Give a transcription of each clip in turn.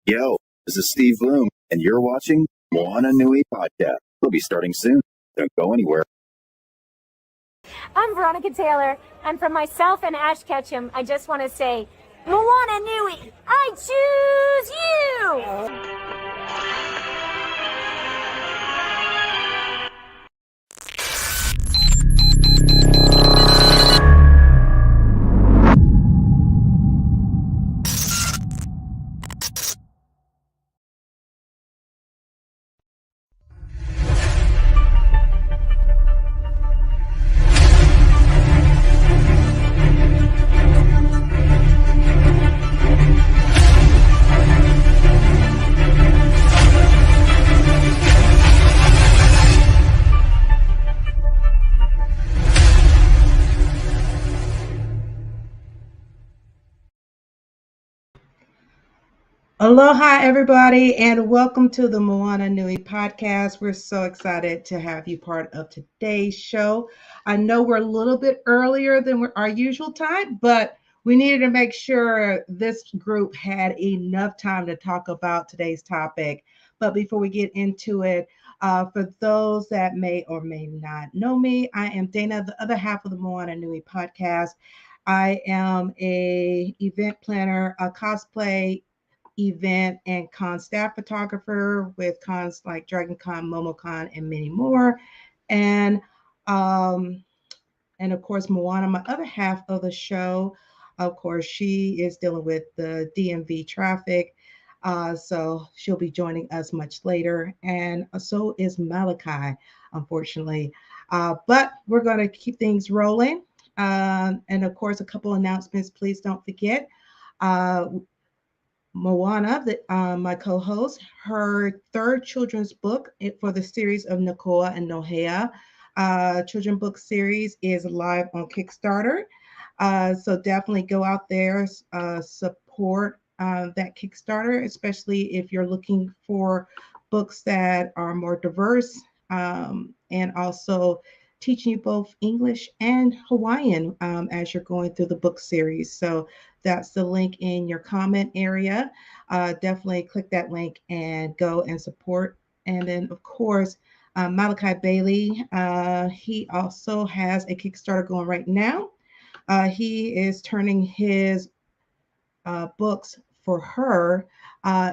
Yo, this is Steve Bloom, and you're watching Moana Nui Podcast. We'll be starting soon. Don't go anywhere. I'm Veronica Taylor, and from myself and Ash Ketchum, I just want to say, Moana Nui, I choose you! Aloha, everybody, and welcome to the Moana Nui Podcast. We're so excited to have you part of today's show. I know we're a little bit earlier than our usual time, but we needed to make sure this group had enough time to talk about today's topic. But before we get into it, for those that may or may not know me, I am Dana, the other half of the Moana Nui Podcast. I am a event planner, a cosplay event and con staff photographer with cons like Dragon Con, MomoCon, and many more. And of course, Moana, my other half of the show, of course, she is dealing with the DMV traffic. So she'll be joining us much later. And so is Malachi, unfortunately. But we're going to keep things rolling. And of course, a couple announcements. Please don't forget. Moana, my co-host, her third children's book for the series of Nakoa and Nohea children's book series is live on Kickstarter. So definitely go out there, support that Kickstarter, especially if you're looking for books that are more diverse and also teaching you both English and Hawaiian as you're going through the book series. So that's the link in your comment area. Definitely click that link and go and support. And then, of course, Malachi Bailey, he also has a Kickstarter going right now. He is turning his books for her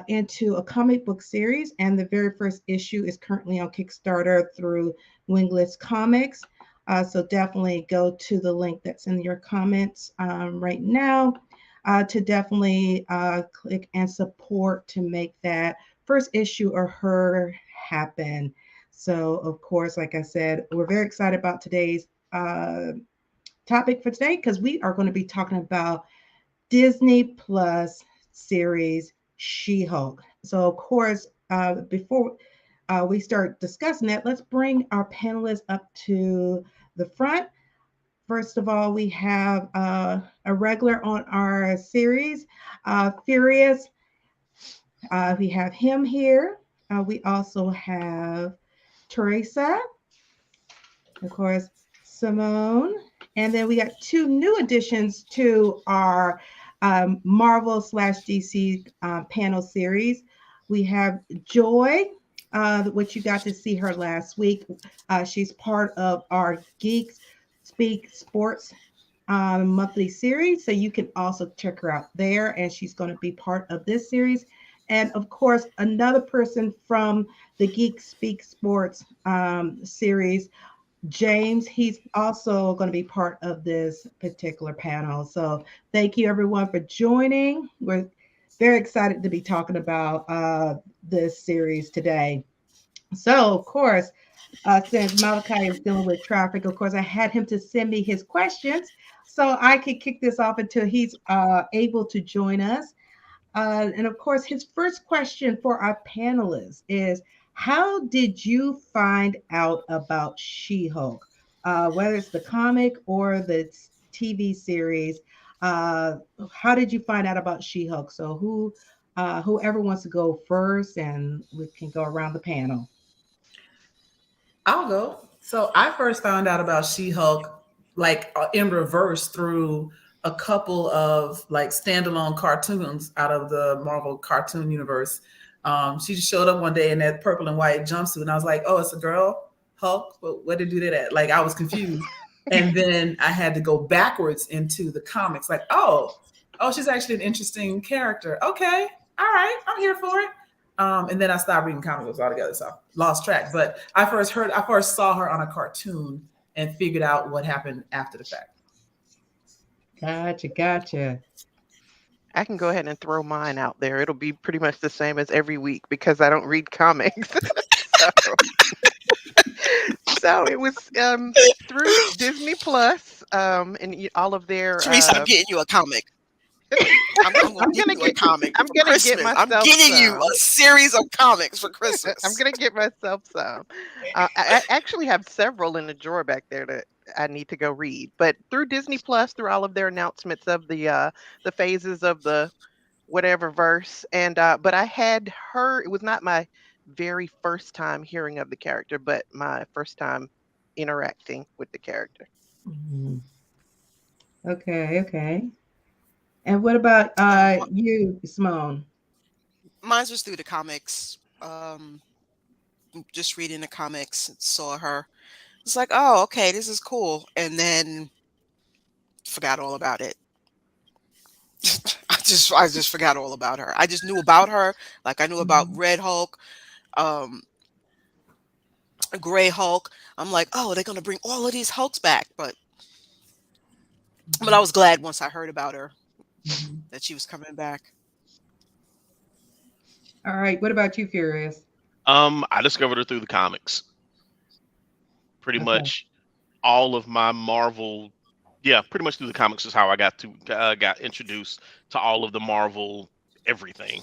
into a comic book series, and the very first issue is currently on Kickstarter through Wingless Comics. So definitely go to the link that's in your comments right now to definitely click and support to make that first issue of her happen. So, of course, like I said, we're very excited about today's topic for today because we are going to be talking about Disney Plus series She-Hulk. So, of course, before we start discussing that, let's bring our panelists up to the front. First of all, we have a regular on our series, Furious. We have him here. We also have Teresa, of course, Simone, and then we got two new additions to our Marvel/DC panel series. We have Joy, which you got to see her last week. She's part of our Geeks Speak Sports monthly series, so you can also check her out there, and she's going to be part of this series. And of course, another person from the Geek Speak Sports series, James, he's also going to be part of this particular panel. So thank you everyone for joining. We're very excited to be talking about this series today. So of course, since Malachi is dealing with traffic, of course, I had him to send me his questions so I could kick this off until he's able to join us. And of course, his first question for our panelists is, how did you find out about She-Hulk? Whether it's the comic or the TV series, how did you find out about She-Hulk? So whoever wants to go first, and we can go around the panel. I'll go. So I first found out about She-Hulk like in reverse through a couple of like standalone cartoons out of the Marvel cartoon universe. She just showed up one day in that purple and white jumpsuit, and I was like, "Oh, it's a girl, Hulk. But where did you do that?" Like I was confused, and then I had to go backwards into the comics. Like, oh, she's actually an interesting character. Okay, all right, I'm here for it. And then I stopped reading comic books altogether, so I lost track. But I first saw her on a cartoon and figured out what happened after the fact. Gotcha. I can go ahead and throw mine out there. It'll be pretty much the same as every week because I don't read comics. So it was through Disney Plus and all of their. Teresa, I'm getting you a comic. I'm gonna get you a comic. I'm getting you a series of comics for Christmas. I'm gonna get myself some. I actually have several in the drawer back there that I need to go read. But through Disney Plus, through all of their announcements of the phases of the whatever verse, and but I had her. It was not my very first time hearing of the character, but my first time interacting with the character. Okay. And what about you, Simone? Mine was through the comics. Just reading the comics, saw her. It's like, oh, okay, this is cool. And then forgot all about it. I just forgot all about her. I just knew about her. Like I knew about Red Hulk, Gray Hulk. I'm like, oh, they're gonna bring all of these Hulks back. But I was glad once I heard about her that she was coming back. All right. What about you, Furious? I discovered her through the comics. Pretty much all of my Marvel, pretty much through the comics is how I got introduced to all of the Marvel everything.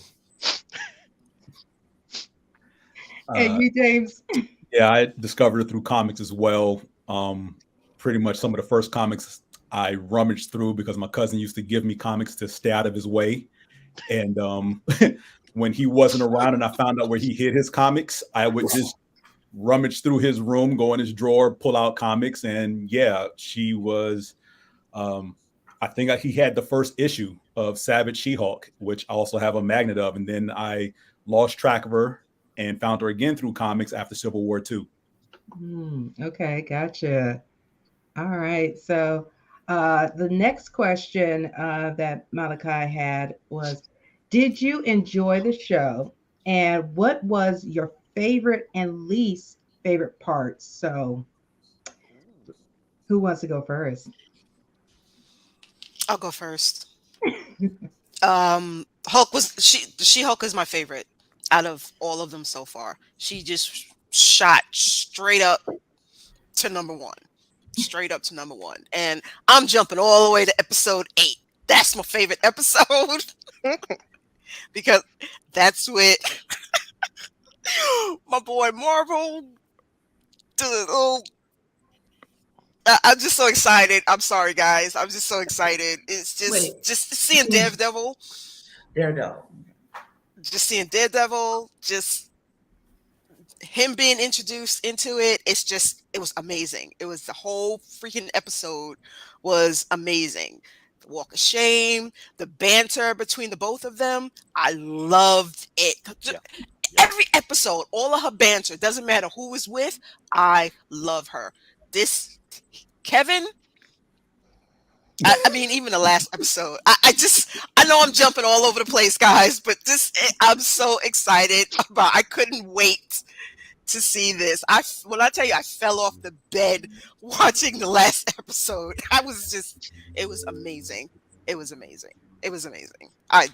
And you, James? Yeah, I discovered it through comics as well. Pretty much some of the first comics I rummaged through because my cousin used to give me comics to stay out of his way. And when he wasn't around and I found out where he hid his comics, I would just rummage through his room, go in his drawer, pull out comics. And she was, I think he had the first issue of Savage She-Hulk, which I also have a magnet of. And then I lost track of her and found her again through comics after Civil War II. Okay, gotcha. All right. So the next question that Malachi had was, did you enjoy the show? And what was your favorite and least favorite parts? So who wants to go first? I'll go first. She-Hulk is my favorite out of all of them so far. She just shot straight up to number one. And I'm jumping all the way to episode 8. That's my favorite episode. Because that's with my boy Marvel. I'm just so excited. I'm sorry, guys. I'm just so excited. It's just seeing Daredevil. Just seeing Daredevil. Just him being introduced into it. It was amazing. It was the whole freaking episode was amazing. The Walk of Shame, the banter between the both of them. I loved it. Every episode, all of her banter, doesn't matter who is with, I love her. This Kevin, I mean, even the last episode, I know I'm jumping all over the place, guys, but I'm so excited about. I couldn't wait to see this. When I tell you, I fell off the bed watching the last episode. It was amazing. It was amazing. I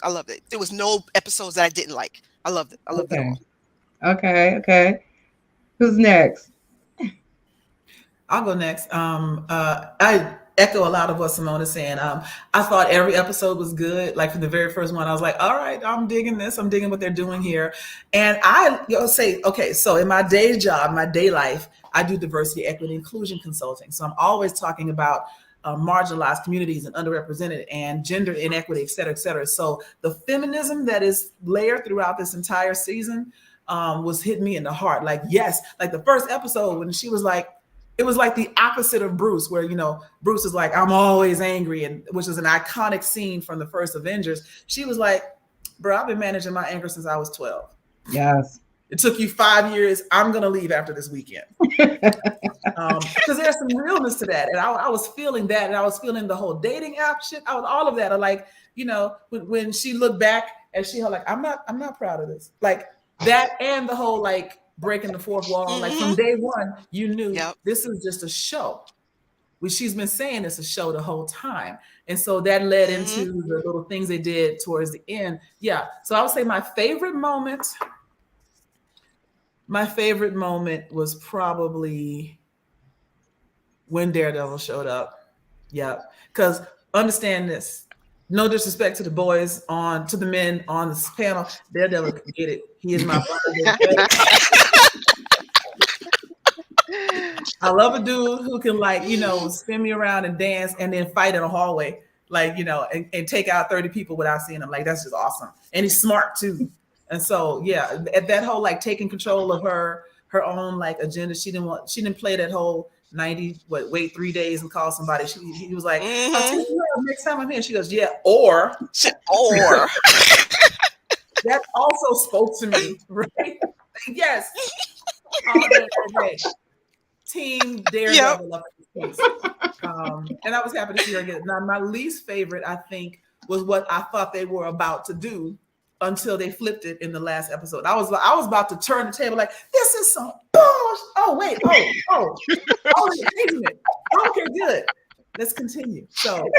loved it. There was no episodes that I didn't like. I loved it. I loved it all. Okay. Who's next? I'll go next. I echo a lot of what Simone is saying. I thought every episode was good. Like from the very first one, I was like, all right, I'm digging this. I'm digging what they're doing here. And say, okay, so in my day job, my day life, I do diversity, equity, inclusion consulting. So I'm always talking about marginalized communities and underrepresented and gender inequity, et cetera, et cetera. So the feminism that is layered throughout this entire season was hitting me in the heart. Like, yes, like the first episode when she was like, it was like the opposite of Bruce, where, you know, Bruce is like, I'm always angry, and which is an iconic scene from the first Avengers. She was like, bro, I've been managing my anger since I was 12. Yes. It took you 5 years. I'm going to leave after this weekend. Because there's some realness to that. And I was feeling that. And I was feeling the whole dating app shit. I was all of that. I like, you know, when she looked back and she was like, I'm not proud of this. Like that, and the whole like breaking the fourth wall. Like from day one, you knew this is just a show. She's been saying it's a show the whole time. And so that led into the little things they did towards the end. Yeah. So I would say my favorite moment was probably when Daredevil showed up. Yeah. Because understand this. No disrespect to the boys to the men on this panel. Daredevil can get it. He is my brother. I love a dude who can, like, you know, spin me around and dance and then fight in a hallway, like, you know, and take out 30 people without seeing them. Like, that's just awesome. And he's smart too. And so, yeah, at that whole, like, taking control of her own, like, agenda. She didn't play that whole 90, wait 3 days and call somebody. He was like, I'll tell you what, next time I'm here. She goes, yeah, or. That also spoke to me, right? Yes. All day, all day. Team Daredevil up in this case. And I was happy to see her again. Now, my least favorite, I think, was what I thought they were about to do until they flipped it in the last episode. I was about to turn the table like, this is some bullshit. Oh, wait. Engagement. Okay, good. Let's continue. So,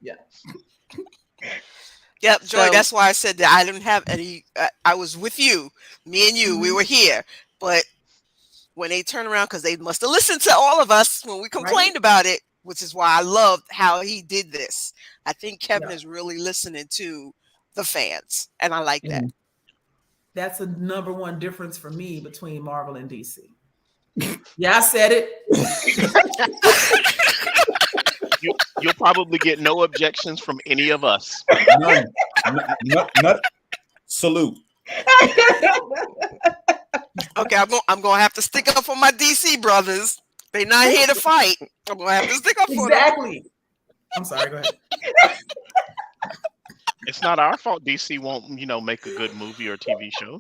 yeah. Yep, Joy, that's why I said that I didn't have any. I was with you. Me and you, we were here. But when they turn around, because they must have listened to all of us when we complained about it, which is why I loved how he did this. I think Kevin is really listening to the fans, and I like that. That's a number one difference for me between Marvel and DC. Yeah, I said it. You'll probably get no objections from any of us. None. Salute. Okay, I'm gonna have to stick up for my DC brothers. They're not here to fight. I'm gonna have to stick up for them. Exactly. I'm sorry. Go ahead. It's not our fault DC won't, you know, make a good movie or TV show.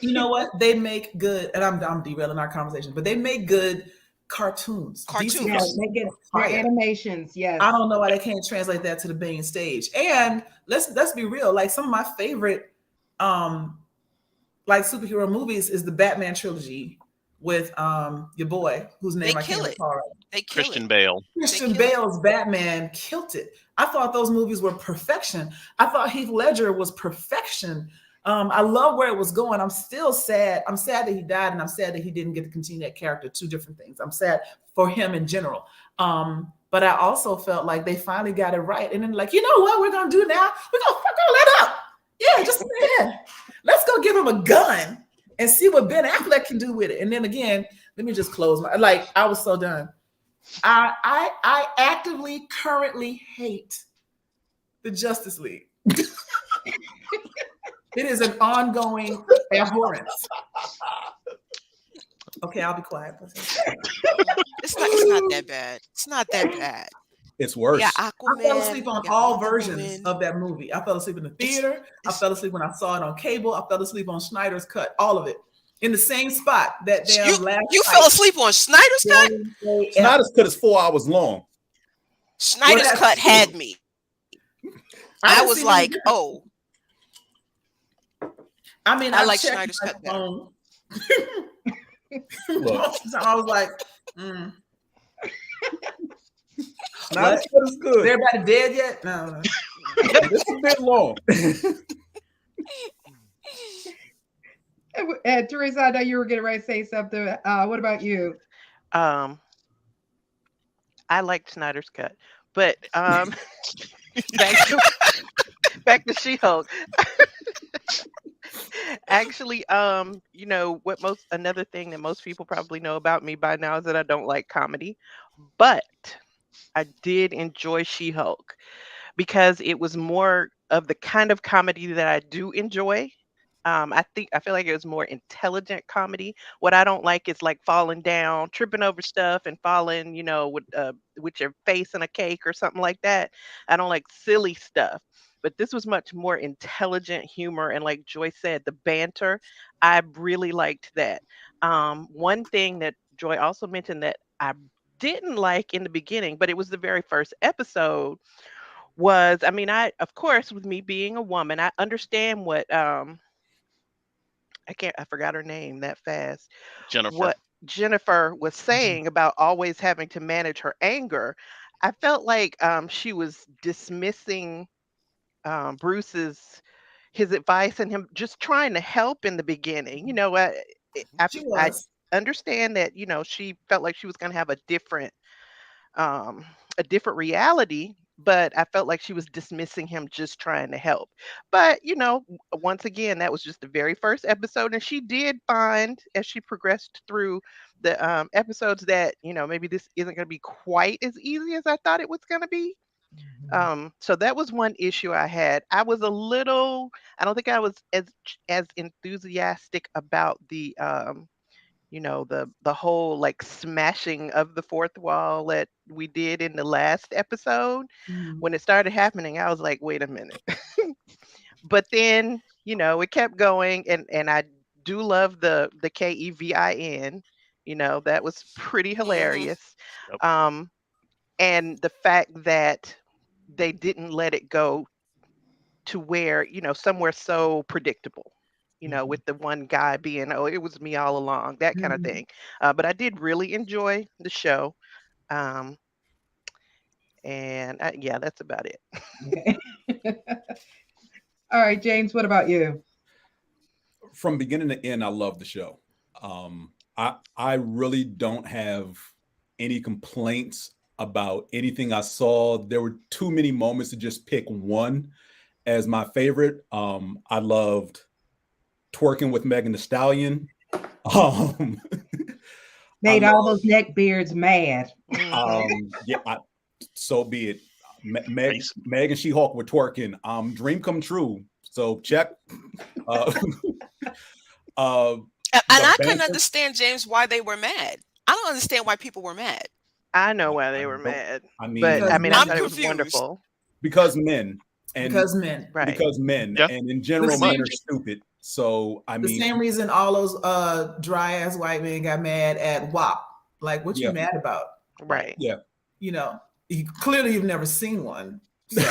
You know what? They make good, and I'm derailing our conversation, but they make good cartoons. DC, yes, they get animations. Yes. I don't know why they can't translate that to the main stage. And let's be real. Like some of my favorite like superhero movies is the Batman trilogy with your boy whose name I can't recall right. Christian Bale. Christian Bale's Batman killed it. I thought those movies were perfection. I thought Heath Ledger was perfection. I love where it was going. I'm still sad. I'm sad that he died, and I'm sad that he didn't get to continue that character. Two different things. I'm sad for him in general. But I also felt like they finally got it right. And then, like, you know what we're gonna do now? We're gonna let up. Yeah, just let's go give him a gun and see what Ben Affleck can do with it. And then again, let me just close my I was so done. I actively currently hate the Justice League. It is an ongoing abhorrence. Okay, I'll be quiet. It's not that bad. It's not that bad. It's worse. Yeah, I fell asleep on all versions of that movie. I fell asleep in the theater. I fell asleep when I saw it on cable. I fell asleep on Snyder's Cut. All of it in the same spot. That damn last. You fell asleep on Snyder's Cut? Snyder's Cut is 4 hours long. Snyder's Cut had me. I was like, oh. I mean, I like Snyder's Cut better. I was like, Snyder's Cut is good. Is everybody dead yet? No. It's a bit long. Teresa, I know you were getting ready to say something. What about you? I liked Snyder's Cut, but back to She-Hulk. Actually, you know what? Another thing that most people probably know about me by now is that I don't like comedy, but I did enjoy She-Hulk because it was more of the kind of comedy that I do enjoy I feel like it was more intelligent comedy. What I don't like is like falling down, tripping over stuff, and falling, with your face in a cake or something like that. I don't like silly stuff. But this was much more intelligent humor, and like Joy said, the banter, I really liked that. One thing that Joy also mentioned that I didn't like in the beginning, but it was the very first episode, was, I mean, of course, with me being a woman, I understand what I forgot her name that fast. Jennifer. What Jennifer was saying about always having to manage her anger. I felt like she was dismissing Bruce's his advice and him just trying to help in the beginning. She I was. understand that she felt like she was going to have um, a different reality, but I felt like she was dismissing him just trying to help. But, once again, that was just the very first episode. And she did find, as she progressed through the episodes, that, maybe this isn't going to be quite as easy as I thought it was going to be. So that was one issue I had. I don't think I was as enthusiastic about the whole like smashing of the fourth wall that we did in the last episode. When it started happening, I was like, wait a minute. But then, it kept going, and I do love the KEVIN. That was pretty hilarious. Yep. And the fact that they didn't let it go to where, somewhere so predictable. With the one guy being, oh, it was me all along, that kind of thing. But I did really enjoy the show. And yeah, that's about it. Okay. All right, James, what about you? From beginning to end, I love the show. I really don't have any complaints about anything I saw. There were too many moments to just pick one as my favorite. I loved twerking with Megan Thee Stallion. Made all those neck beards mad. So be it. Meg and She-Hulk were twerking. Dream come true. So check. And I couldn't understand, James, why they were mad. I don't understand why people were mad. I know why they were mad. I mean, I thought it was confused. Wonderful. Because men. Right. Because men. Yeah. And in general, men are stupid. So, I mean. The same reason all those dry-ass white men got mad at WAP. Like, what you mad about? Right. Yeah. Clearly you've never seen one. So.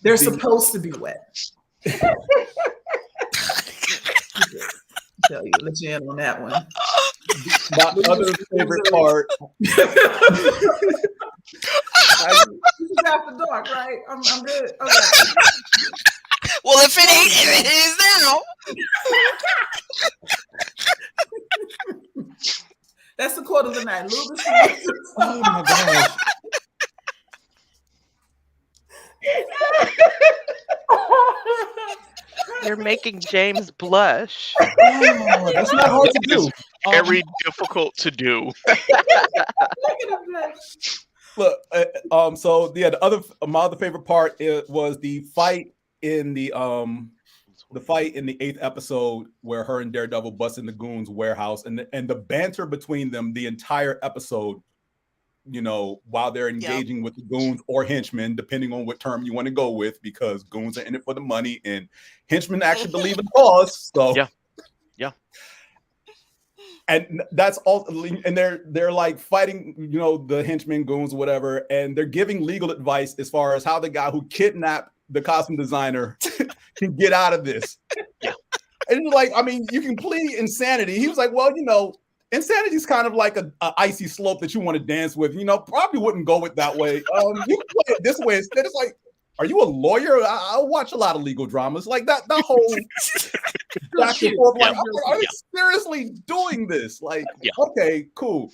They're supposed to be wet. Tell you, let you in on that one. My other favorite part. This is after dark, right? I'm good. Okay. Well, if it ain't, it is now. That's the quote of the night. Oh my gosh. You're making James blush. Oh, that's not hard to do. Very difficult to do. Look, so yeah, my other favorite part was the fight in the 8th episode where her and Daredevil bust in the goons' warehouse, and the banter between them the entire episode. While they're engaging with the goons or henchmen, depending on what term you want to go with, because goons are in it for the money and henchmen actually believe in the cause. So yeah. And that's all. And they're like fighting, the henchmen, goons, whatever, and they're giving legal advice as far as how the guy who kidnapped the costume designer can get out of this. Yeah. And it's like, I mean, you can plead insanity. He was like, well, insanity is kind of like a icy slope that you want to dance with. Probably wouldn't go it that way. You can play it this way instead. It's like, are you a lawyer? I watch a lot of legal dramas like that. That whole back and forth. Like, are you seriously doing this? Like, okay, cool.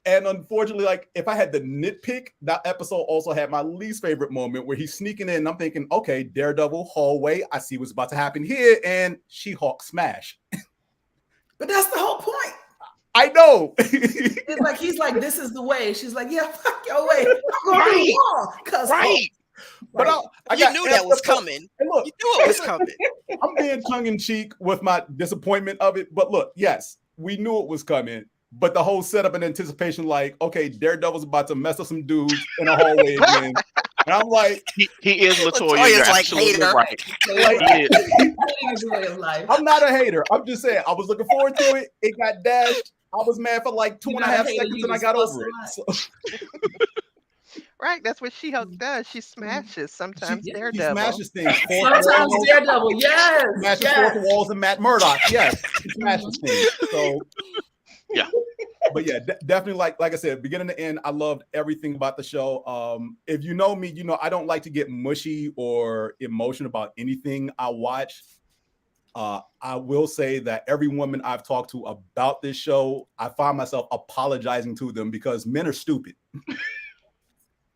And unfortunately, like, if I had to nitpick, that episode also had my least favorite moment where he's sneaking in. And I'm thinking, okay, Daredevil hallway. I see what's about to happen here, and She-Hulk smash. But that's the whole point. I know. It's like he's like, this is the way. She's like, yeah, fuck your way. I'm going to do wall. But Right. I You got knew that was amped up. coming. And look, You knew it was coming. I'm being tongue in cheek with my disappointment of it. But look, yes, we knew it was coming. But the whole setup and anticipation, like, okay, Daredevil's about to mess up some dudes in a hallway again. And I'm like, He is Latoya. Latoya's You're like absolutely hater. right. Like- He is. It's a way of life. I'm not a hater. I'm just saying, I was looking forward to it. It got dashed. I was mad for like two You're and a not half a hater, seconds you and I just got fuss over a it. lot. So, Right, that's what She-Hulk does. She smashes. Sometimes she Daredevil. smashes things. Sometimes Daredevil, yes. Smashes yes. fourth walls and Matt Murdock. Yes, she smashes things. So, Yeah. But yeah, definitely like I said, beginning to end, I loved everything about the show. If you know me, you know I don't like to get mushy or emotional about anything I watch. I will say that every woman I've talked to about this show, I find myself apologizing to them because men are stupid.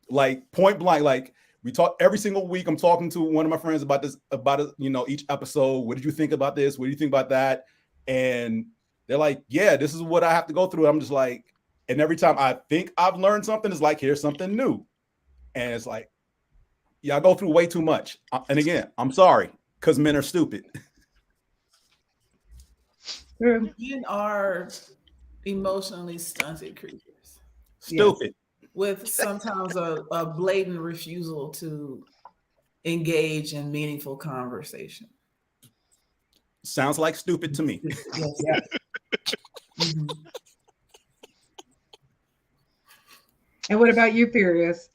Like point blank, like we talk every single week. I'm talking to one of my friends about this, each episode. What did you think about this? What do you think about that? And they're like, yeah, this is what I have to go through. I'm just like, and every time I think I've learned something, it's like, here's something new. And it's like, yeah, I go through way too much. And again, I'm sorry, because men are stupid. Men are emotionally stunted creatures. Stupid. With sometimes a blatant refusal to engage in meaningful conversation. Sounds like stupid to me. Yes. Mm-hmm. And what about you, Furious?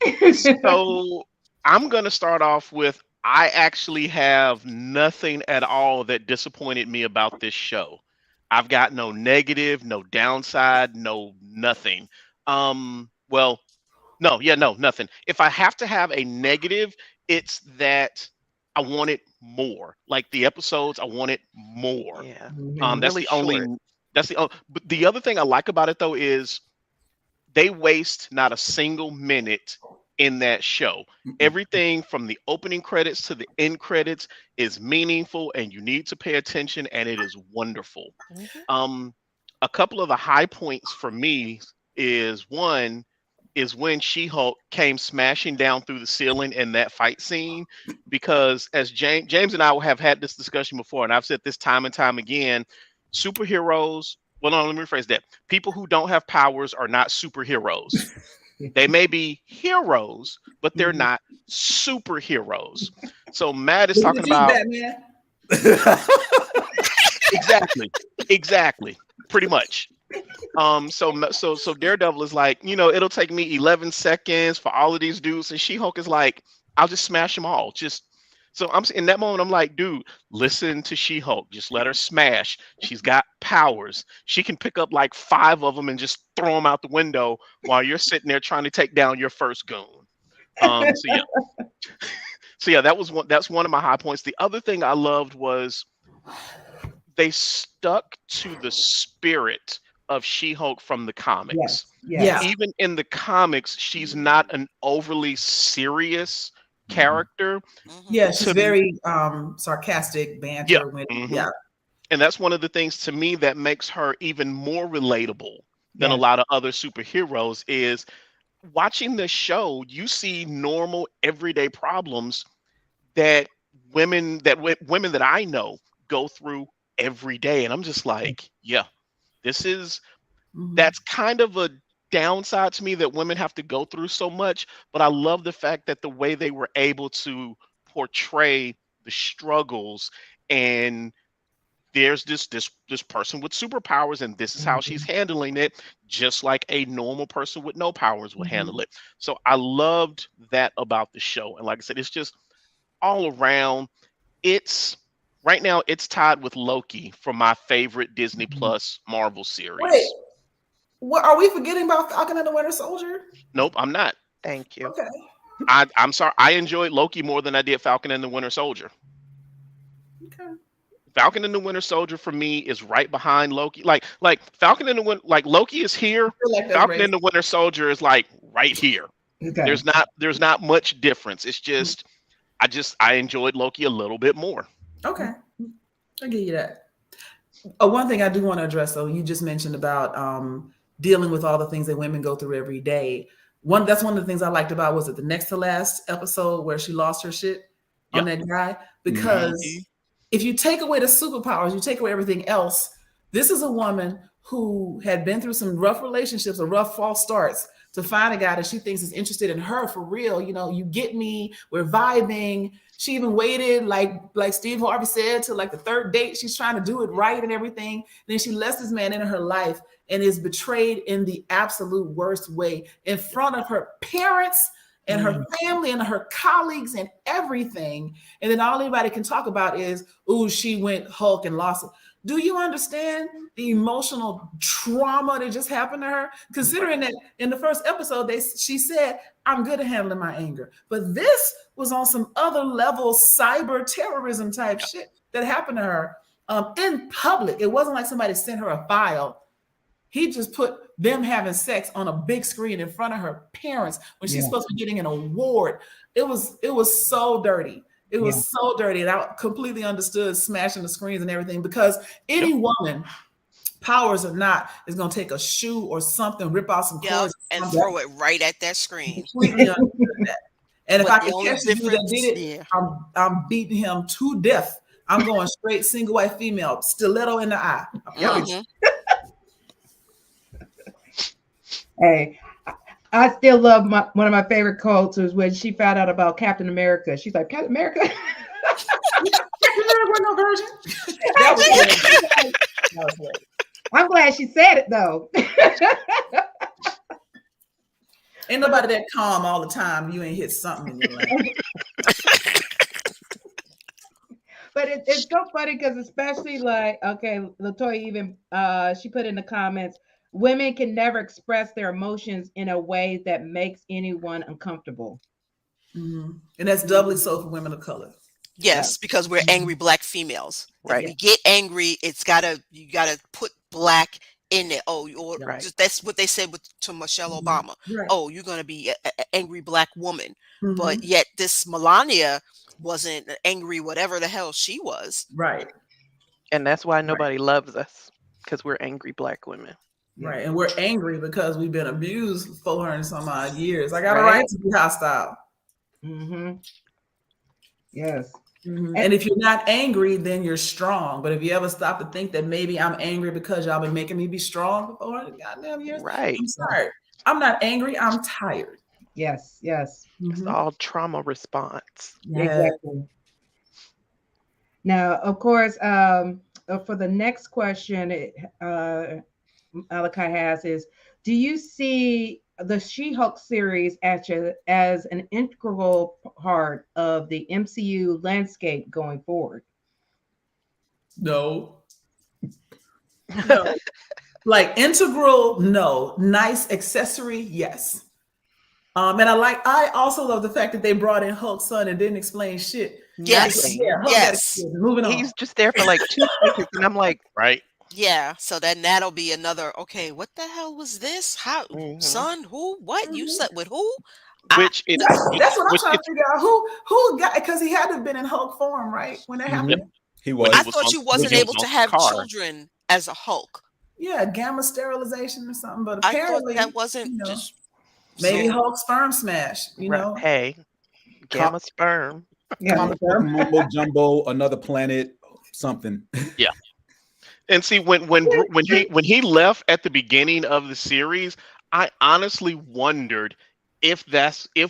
So I'm going to start off with I actually have nothing at all that disappointed me about this show. I've got no negative, no downside, no nothing. Nothing. If I have to have a negative, it's that I wanted more. Like the episodes, I wanted more. Yeah. That's Really the only. short. But the other thing I like about it though is they waste not a single minute in that show. Everything from the opening credits to the end credits is meaningful, and you need to pay attention, and it is wonderful. A couple of the high points for me is one is when She-Hulk came smashing down through the ceiling in that fight scene, because as James and I have had this discussion before, and I've said this time and time again, superheroes, well, no, let me rephrase that. People who don't have powers are not superheroes. They may be heroes, but they're not superheroes. So Matt is talking about Batman. exactly, pretty much. So Daredevil is like, it'll take me 11 seconds for all of these dudes, and She-Hulk is like, I'll just smash them all. So I'm in that moment, I'm like, dude, listen to She-Hulk. Just let her smash. She's got powers. She can pick up like 5 of them and just throw them out the window while you're sitting there trying to take down your first goon. That's one of my high points. The other thing I loved was they stuck to the spirit of She-Hulk from the comics. Yes. Even in the comics, she's not an overly serious character. Yeah, she's very sarcastic banter. And that's one of the things to me that makes her even more relatable than a lot of other superheroes is watching the show. You see normal everyday problems that women that I know go through every day, and I'm just like, that's kind of a downside to me that women have to go through so much, but I love the fact that the way they were able to portray the struggles, and there's this person with superpowers, and this is how she's handling it, just like a normal person with no powers would handle it. So I loved that about the show, and like I said, it's just all around. Right now it's tied with Loki for my favorite Disney Plus Marvel series. Wait. What are we forgetting about Falcon and the Winter Soldier? Nope, I'm not. Thank you. Okay. I'm sorry. I enjoyed Loki more than I did Falcon and the Winter Soldier. Okay. Falcon and the Winter Soldier for me is right behind Loki. Like Falcon and the Winter, like Loki is here. Falcon and the Winter Soldier is like right here. Okay. There's not much difference. It's just I enjoyed Loki a little bit more. Okay. I'll give you that. One thing I do want to address, though, you just mentioned about dealing with all the things that women go through every day. That's one of the things I liked about, was it the next to last episode where she lost her shit on that guy? Because if you take away the superpowers, you take away everything else. This is a woman who had been through some rough relationships or rough false starts to find a guy that she thinks is interested in her for real. You know, you get me, we're vibing. She even waited, like Steve Harvey said, to like the third date. She's trying to do it right and everything. Then she lets this man into her life and is betrayed in the absolute worst way in front of her parents and her family and her colleagues and everything. And then all anybody can talk about is, ooh, she went Hulk and lost it. Do you understand the emotional trauma that just happened to her? Considering that in the first episode, she said, I'm good at handling my anger. But this was on some other level cyber terrorism type shit that happened to her in public. It wasn't like somebody sent her a file. He just put them having sex on a big screen in front of her parents when she's supposed to be getting an award. It was so dirty. It was so dirty. And I completely understood smashing the screens and everything, because any woman, powers or not, is going to take a shoe or something, rip out some cords and throw it right at that screen. Completely understood that. And if I can catch the dude that did it, I'm beating him to death. I'm going straight single white female, stiletto in the eye. Hey, I still love one of my favorite quotes was when she found out about Captain America. She's like, Captain America? Captain America, no version. That was great. I'm glad she said it though. Ain't nobody that calm all the time. You ain't hit something in your life. But it's so funny because especially like, okay, LaToya even, she put in the comments, women can never express their emotions in a way that makes anyone uncomfortable. And that's doubly so for women of color. Yes, because we're angry Black females. Right. If we get angry, you gotta put Black in it. That's what they said to Michelle Obama. Right. Oh, you're gonna be an angry Black woman. But yet this Melania wasn't angry, whatever the hell she was. Right. And that's why nobody loves us, because we're angry Black women. Right. And we're angry because we've been abused for 400 and some odd years. I got a right to be hostile. Yes. And if you're not angry, then you're strong. But if you ever stop to think that maybe I'm angry because y'all been making me be strong for 400 goddamn years, I'm sorry. I'm not angry. I'm tired. Yes. It's all trauma response. Exactly. Now, of course, for the next question, Malachi has is, do you see the She-Hulk series as an integral part of the MCU landscape going forward? No. Like integral, no. Nice accessory, yes. And I also love the fact that they brought in Hulk's son and didn't explain shit. Yes. Moving on. He's just there for like 2 seconds, and I'm like, right. Yeah, so then that'll be another, okay, what the hell was this? How, son, who, what? You slept with who? That's what I'm trying to figure out. Who got, because he had to have been in Hulk form, right? When that happened? He was. I thought you wasn't able to have children as a Hulk. Yeah, gamma sterilization or something, but apparently that wasn't just maybe Hulk sperm smash, you know? Hey, gamma sperm. Mumbo jumbo, another planet, something. Yeah. And see, when he left at the beginning of the series, I honestly wondered if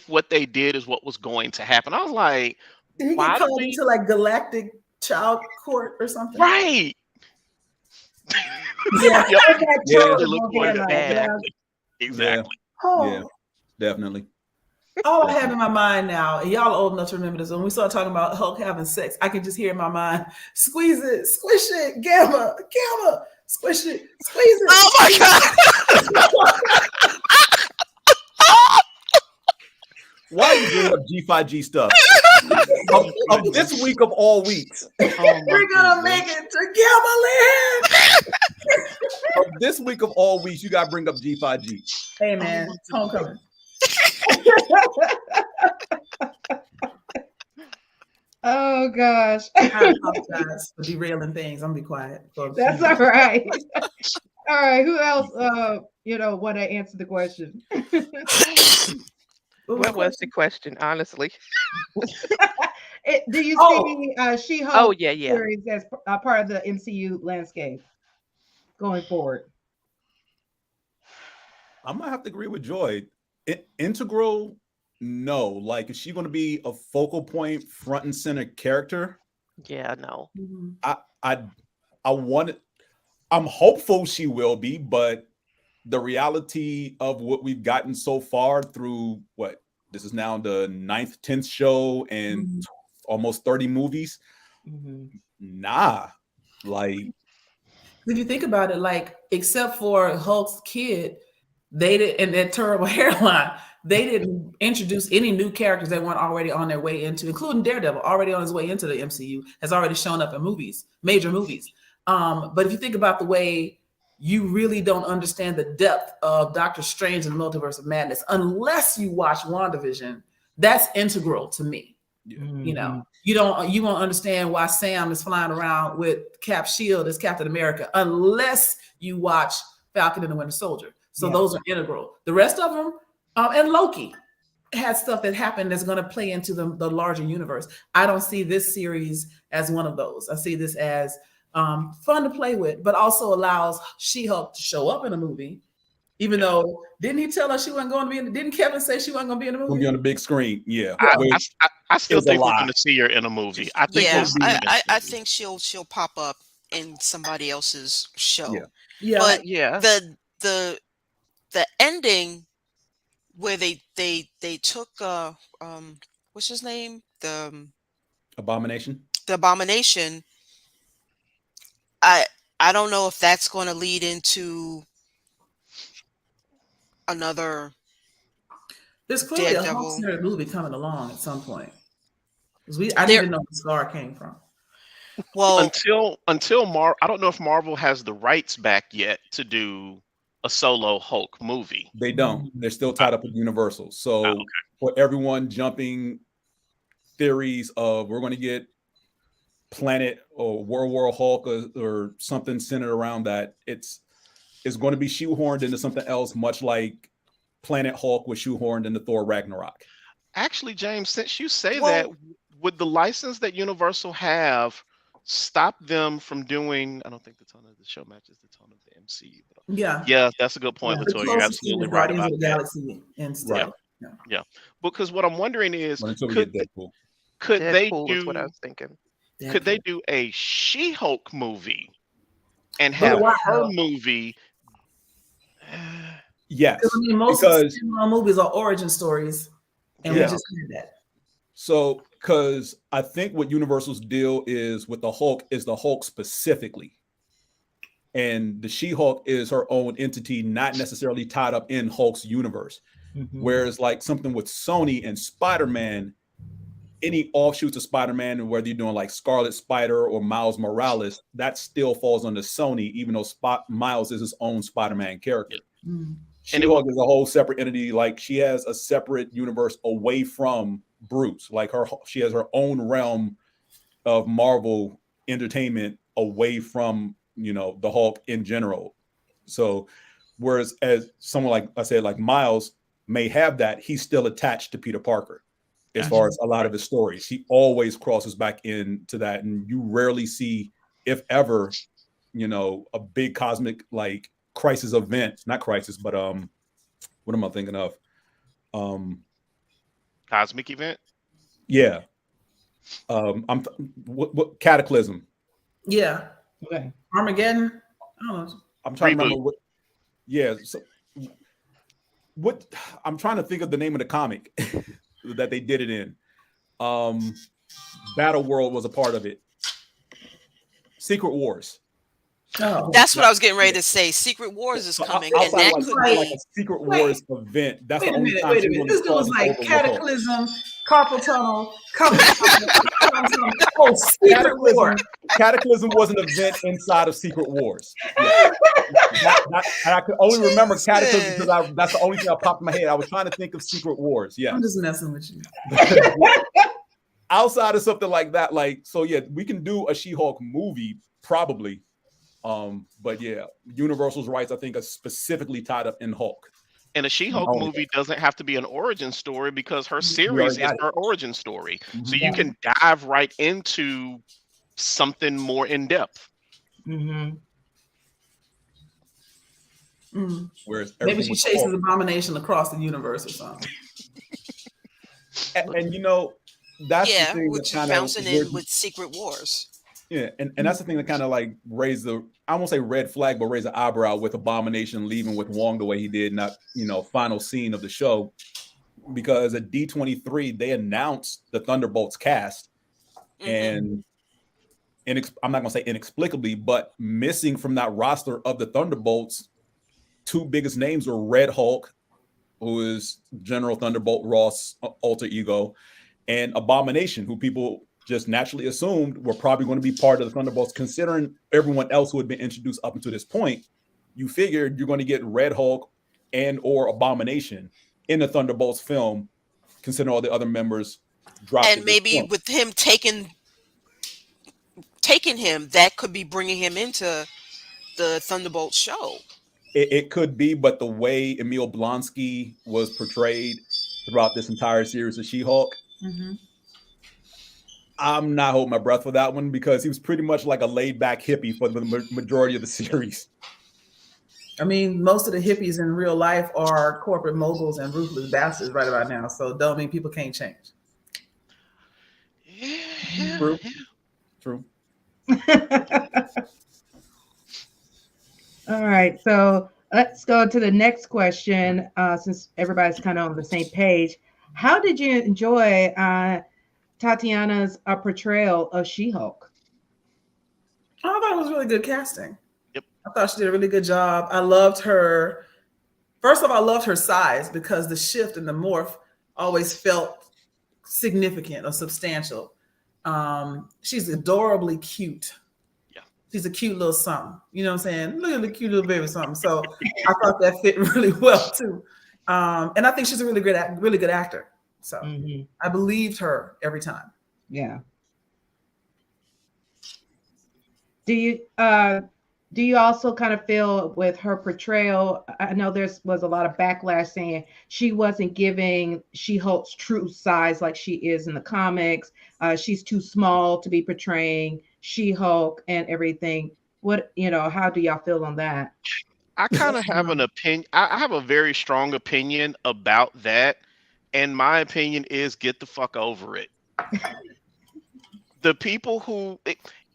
what they did is what was going to happen. I was like, did he get called into like galactic child court or something? Right. Exactly. Yeah, definitely. All I have in my mind now, and y'all old enough to remember this, when we start talking about Hulk having sex, I can just hear in my mind, squeeze it, squish it, gamma, squish it, squeeze it. Oh my God. Why are you bringing up G5G stuff? of this week of all weeks. We're gonna make it to Gamma Land. Of this week of all weeks, you gotta bring up G5G. Hey man, it's homecoming. Oh gosh. I apologize for derailing things. I'm gonna be quiet. That's all right. All right. Who else want to answer the question? What was the question, honestly? Do you see She-Hulk Oh, yeah. series as part of the MCU landscape going forward? I might have to agree with Joy. Integral, no. Like, is she going to be a focal point, front and center character? Yeah, no. I want it. I'm hopeful she will be, but the reality of what we've gotten so far through this is now the 9th, 10th show and almost 30 movies. Nah, like, if you think about it, like, except for Hulk's kid, they did, and that terrible hairline, they didn't introduce any new characters that weren't already on their way into, including Daredevil, already on his way into the MCU, has already shown up in movies, major movies. But if you think about the way you really don't understand the depth of Doctor Strange and the Multiverse of Madness unless you watch WandaVision, that's integral to me. You know, you won't understand why Sam is flying around with Cap's shield as Captain America unless you watch Falcon and the Winter Soldier. So those are integral. The rest of them, and Loki has stuff that happened that's going to play into the larger universe. I don't see this series as one of those. I see this as fun to play with, but also allows She-Hulk to show up in a movie. Even though, didn't he tell us she wasn't going to be in the, didn't Kevin say she wasn't going to be in the movie? Going to be on the big screen, yeah. I still think we're going to see her in a movie. I think I think she'll pop up in somebody else's show. But the ending where they took what's his name? The Abomination. The Abomination. I don't know if that's going to lead into another. There's clearly a Hulk movie coming along at some point. Because I didn't know where the star came from. Well, until I don't know if Marvel has the rights back yet to do a solo Hulk movie. They don't. They're still tied up with Universal. So for everyone jumping theories of we're going to get Planet or World War Hulk or something centered around that, it's going to be shoehorned into something else, much like Planet Hulk was shoehorned into Thor Ragnarok. Actually, James, since you say that, would the license that Universal have stop them from doing? I don't think the tone of the show matches the tone of the MCU. Yeah, that's a good point, Latoya. You're absolutely right about that. Yeah. Because what I'm wondering is, could they do? What I was thinking. Could they do a She-Hulk movie and have her movie? Yes, I mean, most of movies are origin stories, and we just did that. So, because I think what Universal's deal is with the Hulk is the Hulk specifically, and the She-Hulk is her own entity, not necessarily tied up in Hulk's universe. Whereas, like something with Sony and Spider-Man, any offshoots of Spider-Man, and whether you're doing like Scarlet Spider or Miles Morales, that still falls under Sony, even though Miles is his own Spider-Man character. She-Hulk is a whole separate entity. Like, she has a separate universe away from Bruce. Like, she has her own realm of Marvel entertainment away from, the Hulk in general. So, whereas as someone like I said, like Miles may have that, he's still attached to Peter Parker. As far as a lot of his stories, he always crosses back into that, and you rarely see, if ever, a big cosmic like crisis event. Not crisis, but what am I thinking of? Cosmic event. Yeah. What Cataclysm? Yeah. Okay. Armageddon. I don't know. I'm trying to remember what. Yeah. So, I'm trying to think of the name of the comic that they did it in. Battle World was a part of it. Secret Wars. Oh, that's what I was getting ready to say. Secret Wars is coming, and that could be like a Secret Wars event. That's the only time. Wait a minute. This dude was like Cataclysm, Carpal Tunnel, Secret War. Cataclysm was an event inside of Secret Wars. Yeah. I could only remember Cataclysm because that's the only thing that popped in my head. I was trying to think of Secret Wars. Yeah, I'm just messing with you. Outside of something like that, we can do a She-Hulk movie probably. But yeah, Universal's rights, I think, are specifically tied up in Hulk. And a She-Hulk Oh, movie doesn't have to be an origin story because her we series already is got it. her origin story. So Mhm. you can dive right into something more in depth. Mm-hmm. Mm. Whereas Maybe everything she with chases Hulk, Abomination across the universe or something. and you know, that's the Yeah, thing which that is kind of bouncing in with Secret Wars. yeah, and that's the thing that kind of like raised the, I won't say red flag, but raised the eyebrow with Abomination leaving with Wong the way he did, not, you know, final scene of the show, because at D23 they announced the Thunderbolts cast, and I'm not gonna say inexplicably, but missing from that roster of the Thunderbolts, two biggest names were Red Hulk, who is General Thunderbolt Ross' alter ego, and Abomination, who people just naturally assumed were probably going to be part of the Thunderbolts, considering everyone else who had been introduced up until this point. You figured you're going to get Red Hulk and or Abomination in the Thunderbolts film, considering all the other members dropped. And maybe with him taking him, that could be bringing him into the Thunderbolt show. It could be, but the way Emil Blonsky was portrayed throughout this entire series of She-Hulk, I'm not holding my breath for that one, because he was pretty much like a laid-back hippie for the majority of the series. I mean, most of the hippies in real life are corporate moguls and ruthless bastards right about now. So don't mean people can't change. True. True. All right, so let's go to the next question, since everybody's kind of on the same page. How did you enjoy Tatiana's portrayal of She-Hulk? I thought it was really good casting. Yep. I thought she did a really good job. I loved her. First of all, I loved her size, because the shift and the morph always felt significant or substantial. She's adorably cute. Yeah. She's a cute little something. You know what I'm saying? Look at the cute little baby something. So I thought that fit really well too. And I think she's a really good actor. So I believed her every time. Yeah. Do you also kind of feel with her portrayal? I know there was a lot of backlash saying she wasn't giving She-Hulk's true size like she is in the comics. She's too small to be portraying She-Hulk and everything. How do y'all feel on that? I kind of have an opinion. I have a very strong opinion about that. And my opinion is, get the fuck over it. The people who,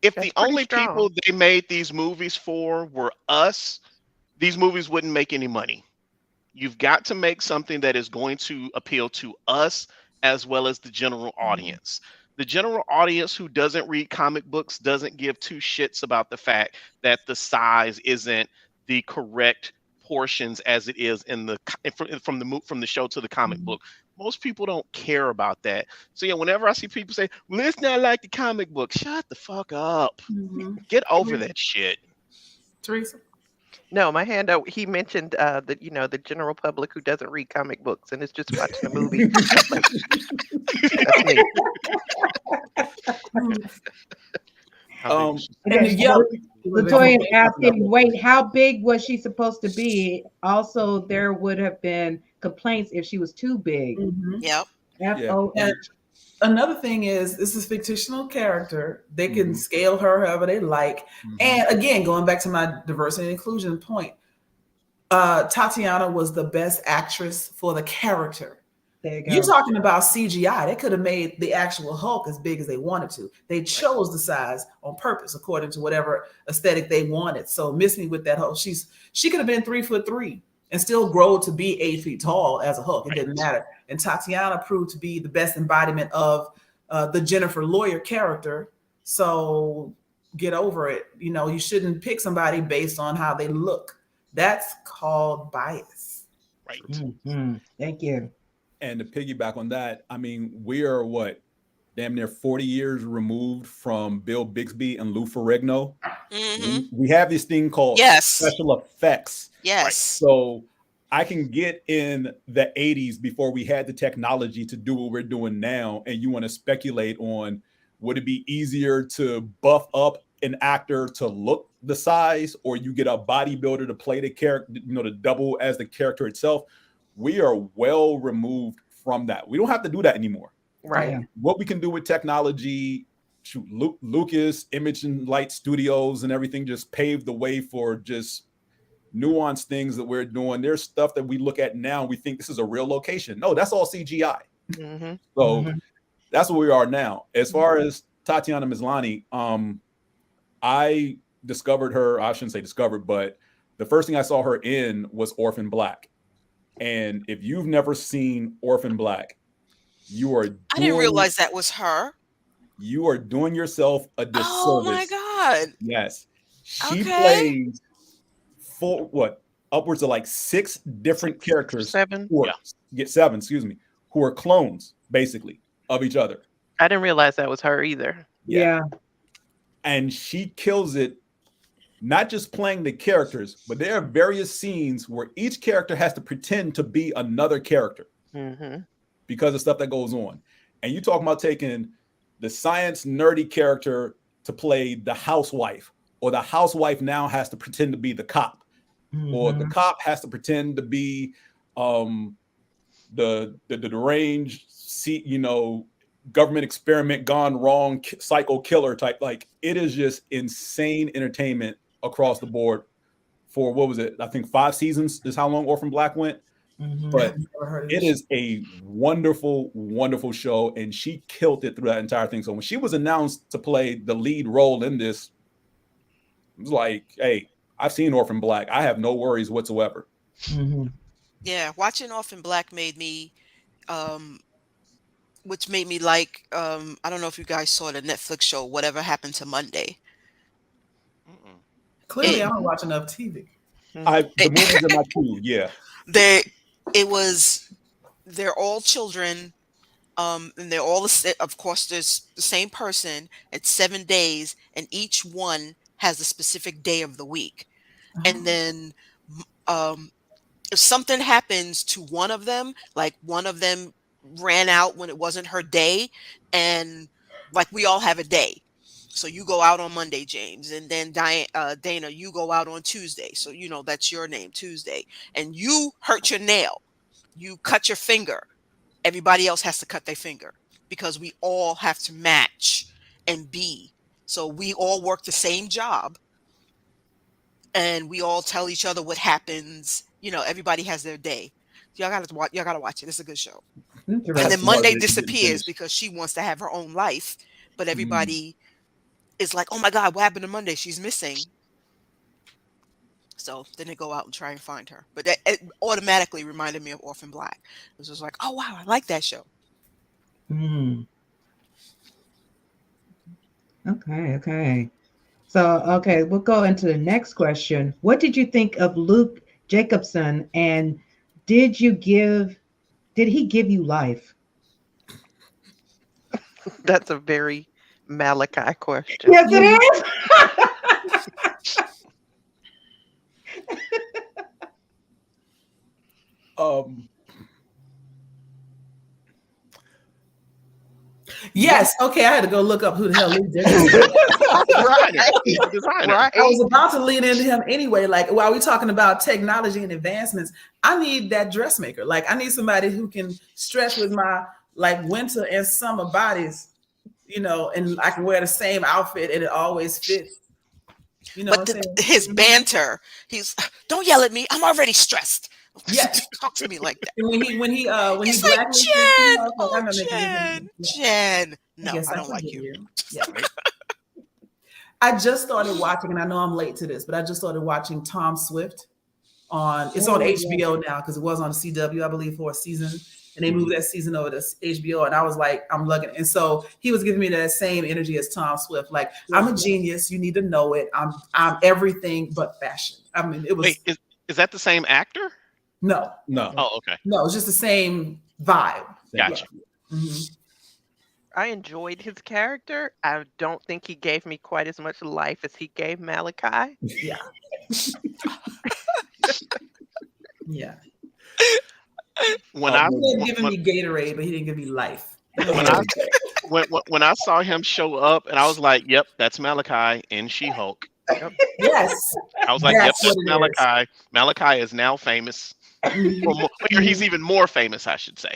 if the only people they made these movies for were us, these movies wouldn't make any money. You've got to make something that is going to appeal to us as well as the general audience. The general audience who doesn't read comic books doesn't give two shits about the fact that the size isn't the correct portions as it is in the from the show to the comic book. Most people don't care about that. So yeah, whenever I see people say, well, it's not like the comic book, shut the fuck up. Get over that shit. Teresa? No, my hand out. He mentioned that the general public who doesn't read comic books and is just watching a movie. That's me. Latoya asking, wait, how big was she supposed to be? Also, there would have been complaints if she was too big. Yep. And another thing is, this is a fictional character. They can scale her however they like. And again, going back to my diversity and inclusion point, Tatiana was the best actress for the character. There you go. You're talking about CGI. They could have made the actual Hulk as big as they wanted to. They chose the size on purpose according to whatever aesthetic they wanted. So miss me with that Hulk. She could have been 3'3" and still grow to be 8 feet tall as a Hulk. It didn't matter. And Tatiana proved to be the best embodiment of the Jennifer Lawyer character. So get over it. You shouldn't pick somebody based on how they look. That's called bias. Right. Thank you. And to piggyback on that, I mean, we are damn near 40 years removed from Bill Bixby and Lou Ferrigno. We have this thing called special effects. Yes. So I can get in the 80s before we had the technology to do what we're doing now. And you want to speculate on, would it be easier to buff up an actor to look the size, or you get a bodybuilder to play the character, to double as the character itself? we are well removed from that. We don't have to do that anymore. Right. Yeah. What we can do with technology, shoot, Lucas, Image and Light Studios and everything just paved the way for just nuanced things that we're doing. There's stuff that we look at now and we think this is a real location. No, that's all CGI. Mm-hmm. So that's where we are now. As far as Tatiana Maslany, I discovered her, I shouldn't say discovered, but the first thing I saw her in was Orphan Black. And if you've never seen Orphan Black, I didn't realize that was her. You are doing yourself a disservice. Oh my God. Yes. She Okay. plays upwards of like 6 different characters. 7. Who are, get 7, excuse me, who are clones, basically, of each other. I didn't realize that was her either. Yeah. And she kills it, not just playing the characters, but there are various scenes where each character has to pretend to be another character because of stuff that goes on. And you talking about taking the science nerdy character to play the housewife, or the housewife now has to pretend to be the cop, or the cop has to pretend to be the deranged, government experiment gone wrong, psycho killer type. Like, it is just insane entertainment across the board for, what was it? I think 5 seasons is how long Orphan Black went. But it is a wonderful, wonderful show, and she killed it through that entire thing. So when she was announced to play the lead role in this, it was like, hey, I've seen Orphan Black. I have no worries whatsoever. Yeah, watching Orphan Black made me, which made me like, I don't know if you guys saw the Netflix show, Whatever Happened to Monday. Clearly, I don't watch enough TV. The movies in my queue, yeah. They're all children, and they're all, of course, there's the same person. It's 7 days, and each one has a specific day of the week. And then if something happens to one of them, like one of them ran out when it wasn't her day, and like we all have a day. So you go out on Monday, James, and then Dana, you go out on Tuesday. So, that's your name, Tuesday. And you hurt your nail. You cut your finger. Everybody else has to cut their finger because we all have to match and be. So we all work the same job, and we all tell each other what happens. Everybody has their day. Y'all gotta watch it. It's a good show. And then Monday disappears because she wants to have her own life, but everybody is like, oh my God, what happened to Monday? She's missing. So then they go out and try and find her. But it automatically reminded me of Orphan Black. It was just like, oh wow, I like that show. Okay. So, we'll go into the next question. What did you think of Luke Jacobson, and did he give you life? That's a very Malachi question. Yes, it is. Yes. Okay. I had to go look up who the hell Luke Jenkins is. Right. I was about to lean into him anyway. Like, while we're talking about technology and advancements, I need that dressmaker. Like, I need somebody who can stretch with my winter and summer bodies, and I can wear the same outfit and it always fits. But his banter, don't yell at me. I'm already stressed. Yes. Talk to me like that. When he It's like, Jen. No, I don't like you. Yeah. I just started watching, and I know I'm late to this, but I just started watching Tom Swift on HBO now, because it was on CW, I believe, for a season. And they moved that season over to HBO, and I was like, I'm looking. And so he was giving me that same energy as Tom Swift. Like, I'm a genius. You need to know it. I'm everything but fashion. I mean, it was. Wait, is that the same actor? No. Oh, okay. No, it's just the same vibe. Gotcha. I enjoyed his character. I don't think he gave me quite as much life as he gave Malachi. Yeah. Yeah. When he didn't give me Gatorade, but he didn't give me life. When I saw him show up, and I was like, "Yep, that's Malachi and She-Hulk." Yes. I was like, "Yep, that's Malachi." Malachi is now famous. or, more, or he's even more famous, I should say.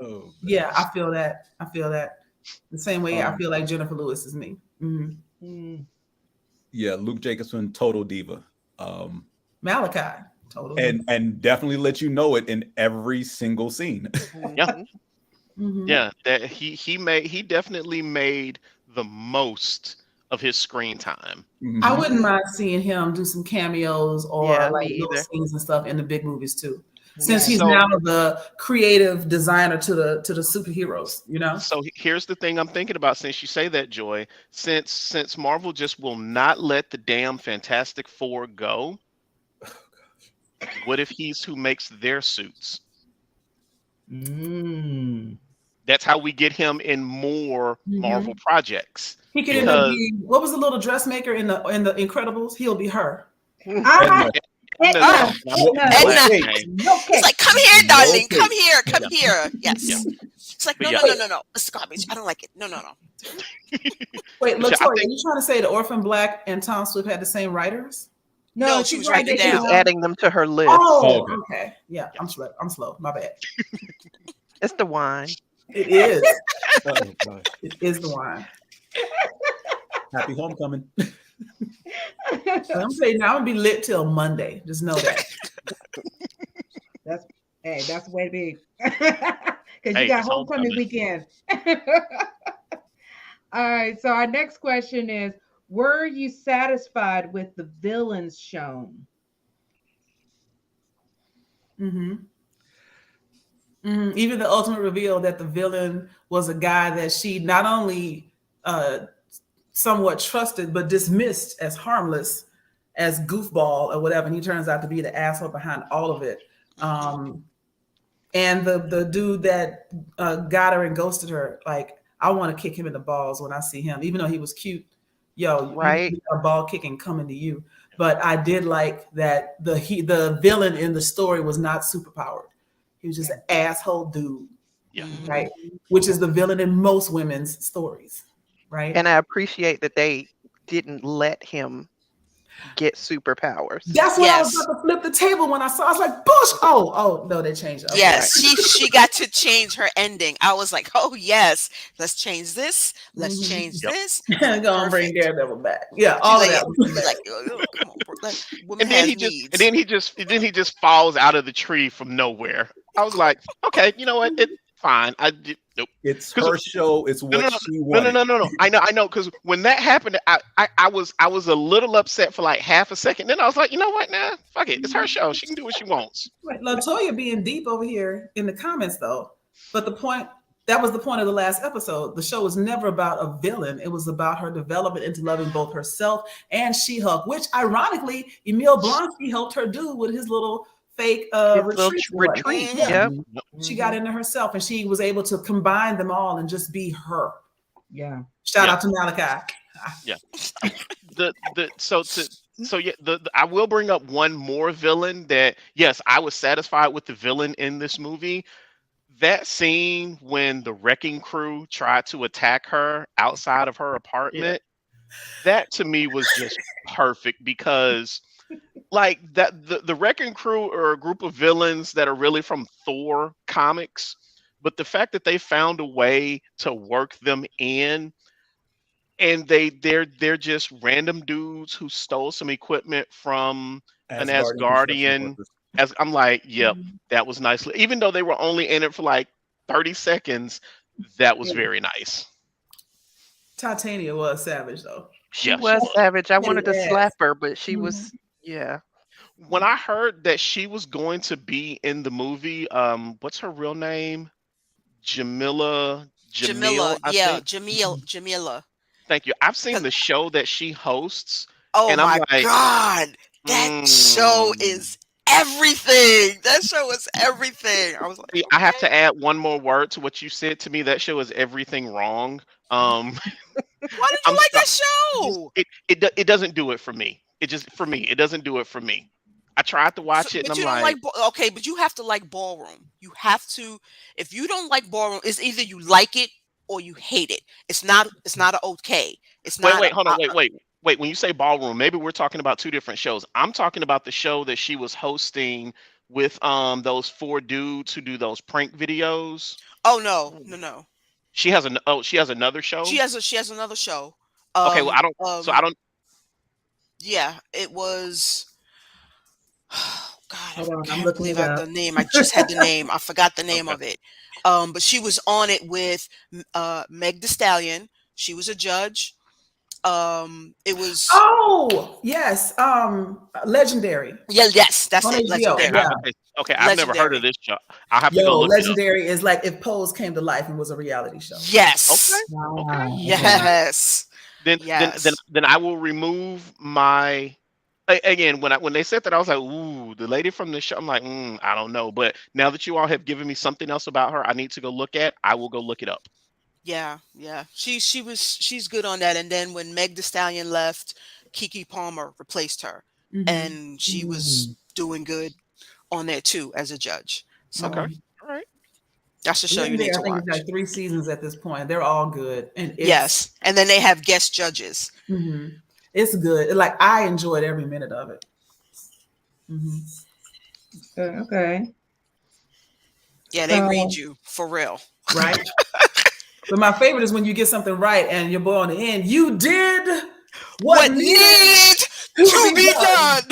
Oh, Yeah, I feel that. I feel that. The same way I feel like Jennifer Lewis is me. Yeah, Luke Jacobson, total diva. Malachi, totally. And definitely let you know it in every single scene. Yeah. Yeah, that he definitely made the most of his screen time. I wouldn't mind seeing him do some cameos or like little scenes and stuff in the big movies too. Since he's now the creative designer to the superheroes, you know. So here's the thing I'm thinking about, since you say that, Joy. Since Marvel just will not let the damn Fantastic Four go, what if he's who makes their suits? That's how we get him in more Marvel projects. He could end up being, what was the little dressmaker in the Incredibles? He'll be her. Edna. It's like, come here, darling. Come here. Come here. Yes. Yeah. It's like, no. It's garbage. I don't like it. No. Wait, Latoya, are you trying to say the Orphan Black and Tom Swift had the same writers? No, she was writing it down. She's adding them to her list. Oh, okay. Yeah, I'm slow. My bad. It's the wine. It is. It is the wine. Happy homecoming. I'm saying now I'm gonna be lit till Monday. Just know that. That's the way to be. Because you got homecoming weekend. All right. So our next question is: were you satisfied with the villains shown? Even the ultimate reveal that the villain was a guy that she not only somewhat trusted, but dismissed as harmless, as goofball or whatever. And he turns out to be the asshole behind all of it. And the dude that got her and ghosted her, like, I want to kick him in the balls when I see him, even though he was cute. Right. A ball kicking coming to you. But I did like that the villain in the story was not superpowered. He was just an asshole dude. Yeah. Right. Which is the villain in most women's stories. Right. And I appreciate that they didn't let him get superpowers. That's why I was about to flip the table when I saw. I was like, "Bush!" Oh no, they changed it. Okay. Yes, she got to change her ending. I was like, "Oh yes, let's change this. Let's change this." Gonna bring Daredevil back. Yeah, all of that. Like, come on, bro. And then he just falls out of the tree from nowhere. I was like, okay, you know what? It's fine. Nope. It's her show. It's what she wanted. No. I know. Because when that happened, I was a little upset for like half a second. Then I was like, you know what? Nah, fuck it. It's her show. She can do what she wants. Latoya being deep over here in the comments, though. But that was the point of the last episode. The show was never about a villain. It was about her development into loving both herself and She-Hulk, which ironically, Emil Blonsky helped her do with his little fake retreat. Yeah. She got into herself and she was able to combine them all and just be her. Yeah. Shout out to Malachi. Yeah. I will bring up one more villain that, yes, I was satisfied with the villain in this movie. That scene when the wrecking crew tried to attack her outside of her apartment, that to me was just perfect, because like that the wrecking crew are a group of villains that are really from Thor comics, but the fact that they found a way to work them in, and they're just random dudes who stole some equipment from an Asgardian. As I'm like, yep, that was nice. Even though they were only in it for like 30 seconds, that was very nice. Titania was savage though. She was savage. I wanted to slap her, but she was, When I heard that she was going to be in the movie, what's her real name? Jamila. Jamila. Thank you. I've seen the show that she hosts. Oh and my I'm like, God. That show is everything. That show is everything. I was like, I have to add one more word to what you said to me. That show is everything wrong. Why did you like that show? It doesn't do it for me. It doesn't do it for me. I tried to watch it, and I'm like, okay, but you have to like Ballroom. You have to. If you don't like Ballroom, it's either you like it or you hate it. It's not an okay. It's not. Wait. When you say Ballroom, maybe we're talking about two different shows. I'm talking about the show that she was hosting with those 4 dudes who do those prank videos? Oh no. She has another show. She has another show. Okay, well I don't. Yeah, it was. Oh God, Hold on, I'm can't looking believe it I have up. the name. I just had the name. I forgot the name Okay. of it. But she was on it with Meg Thee Stallion. She was a judge. It was. Oh yes, Legendary. Yeah, yes, that's On it. HBO. Legendary. Yeah. Okay, I've never heard Legendary. of this show. I'll have to go look it up. Legendary is like if Pose came to life and was a reality show. Yes. Okay. Yes. Then I will remove my. Again, when they said that, I was like, "Ooh, the lady from the show." I'm like, I don't know. But now that you all have given me something else about her, I need to go look at. I will go look it up. Yeah. She's good on that. And then when Meg Thee Stallion left, Keke Palmer replaced her, and she was doing good on there too as a judge. So Okay, all right. That's the show you need to I think watch. it's like 3 seasons at this point. They're all good, and Yes, and then they have guest judges. It's good. Like I enjoyed every minute of it. Okay. Yeah, they read you for real. Right. But my favorite is when you get something right and your boy on the end, you did what needed to be done.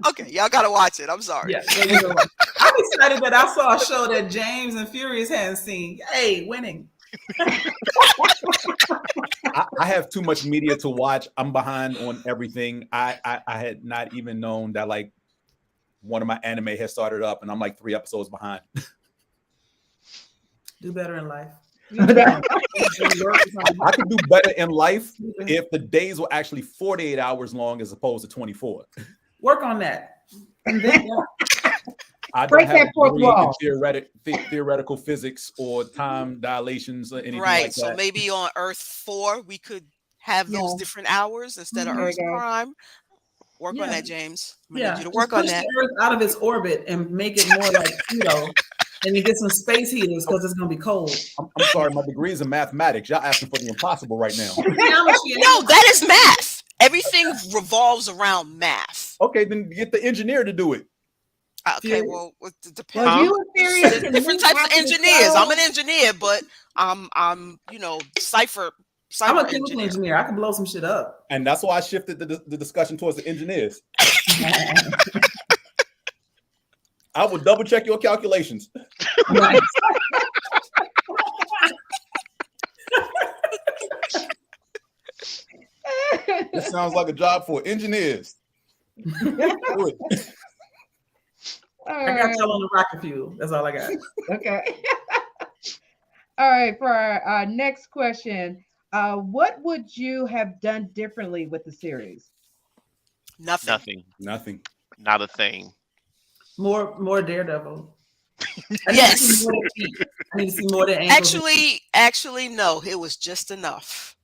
Okay, y'all gotta watch it. I'm sorry. Yeah, I'm excited that I saw a show that James and Furious hadn't seen. Hey, winning. I have too much media to watch. I'm behind on everything. I had not even known that like one of my anime has started up, and I'm like 3 episodes behind. Do better in life. I could do better in life if the days were actually 48 hours long as opposed to 24. Work on that. And then, I don't have a degree in theoretical physics or time dilations or anything like that. So maybe on Earth 4 we could have those different hours instead of Earth Prime. Work on that, James. I'm gonna need you to work on that. Push the Earth out of its orbit and make it more like Pluto. And you get some space heaters because it's gonna be cold. I'm sorry, my degree is in mathematics. Y'all asking for the impossible right now. No, that is math. Everything revolves around math. Okay, then get the engineer to do it. Okay, well, it depends. Different types of engineers. I'm an engineer, but I'm cipher. I'm a chemical engineer. I can blow some shit up. And that's why I shifted the discussion towards the engineers. I will double check your calculations. Nice. This sounds like a job for engineers. I got y'all on the rocket fuel. That's all I got. Okay. All right. For our next question, what would you have done differently with the series? Nothing. Not a thing. More Daredevil. Yes. I need to see more than Actually, no. It was just enough.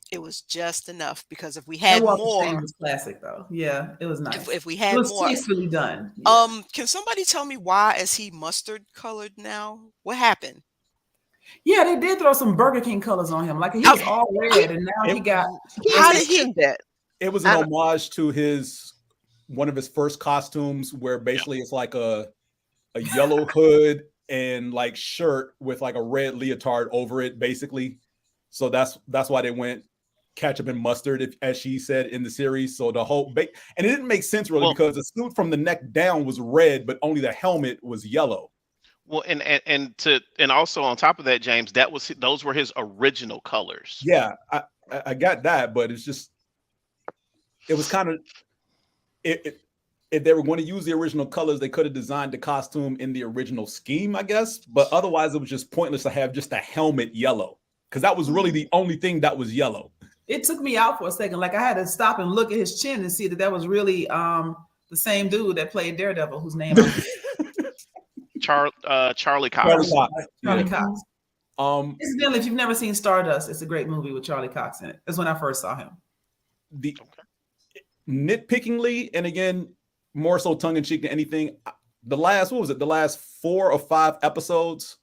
It was just enough because if we had more, it was classic though. Yeah, it was nice. If we had it was more, tastefully done. Yeah. Can somebody tell me why is he mustard colored now? What happened? Yeah, they did throw some Burger King colors on him. Like he was all red, and now he got. How did he do that? It was an homage to one of his first costumes, where basically it's like a yellow hood and like shirt with like a red leotard over it, basically. So that's why they went ketchup and mustard, as she said in the series. So the whole and it didn't make sense really because the suit from the neck down was red, but only the helmet was yellow. Well, and also on top of that, James, those were his original colors. Yeah, I got that, but it's just it was kind of if they were going to use the original colors, they could have designed the costume in the original scheme, I guess. But otherwise, it was just pointless to have just a helmet yellow because that was really the only thing that was yellow. It took me out for a second. Like I had to stop and look at his chin and see that was really the same dude that played Daredevil, whose name Charlie Cox. Charlie Cox. Charlie Cox. Incidentally, if you've never seen Stardust, it's a great movie with Charlie Cox in it. That's when I first saw him. Nitpickingly, and again, more so tongue-in-cheek than anything, the last 4 or 5 episodes,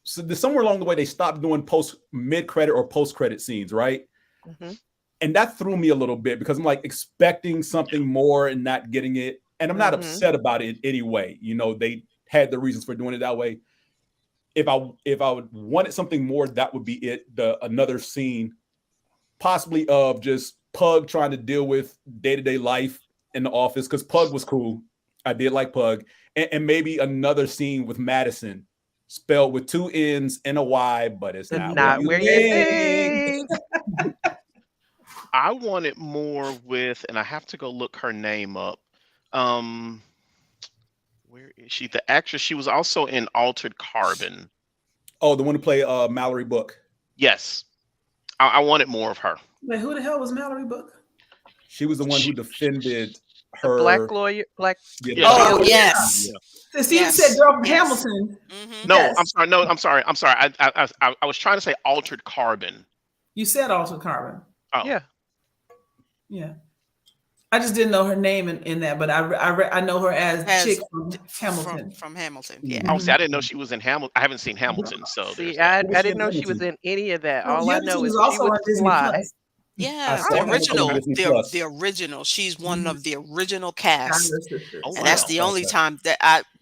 so somewhere along the way they stopped doing mid-credit or post-credit scenes, right? Mm-hmm. And that threw me a little bit because I'm like expecting something more and not getting it. And I'm not upset about it anyway. You know, they had the reasons for doing it that way. If I wanted something more, that would be it. Another scene, possibly of just Pug trying to deal with day-to-day life in the office, because Pug was cool. I did like Pug. And maybe another scene with Madison, spelled with 2 N's and a Y, but it's not where you think. I wanted more with, and I have to go look her name up. Where is she? The actress. She was also in Altered Carbon. Oh, the one who played Mallory Book. Yes, I wanted more of her. Wait, who the hell was Mallory Book? She was the one who defended her Black lawyer, black. Yeah. Oh, yes. Yeah. See, you said girl from Hamilton. No, Yes. I'm sorry. No, I'm sorry. I was trying to say Altered Carbon. You said Altered Carbon. Oh. Yeah. I just didn't know her name in that, but I know her as Chick from Hamilton. From Hamilton, yeah. Oh, see, I didn't know she was in Hamilton. I haven't seen Hamilton, so See, I didn't know she was in any of that. All I know is she also on was Disney fly. Plus. Yeah, I the saw original, Hamilton on Disney Plus. the original. She's one of the original cast, Oh, and that's wow. the only time that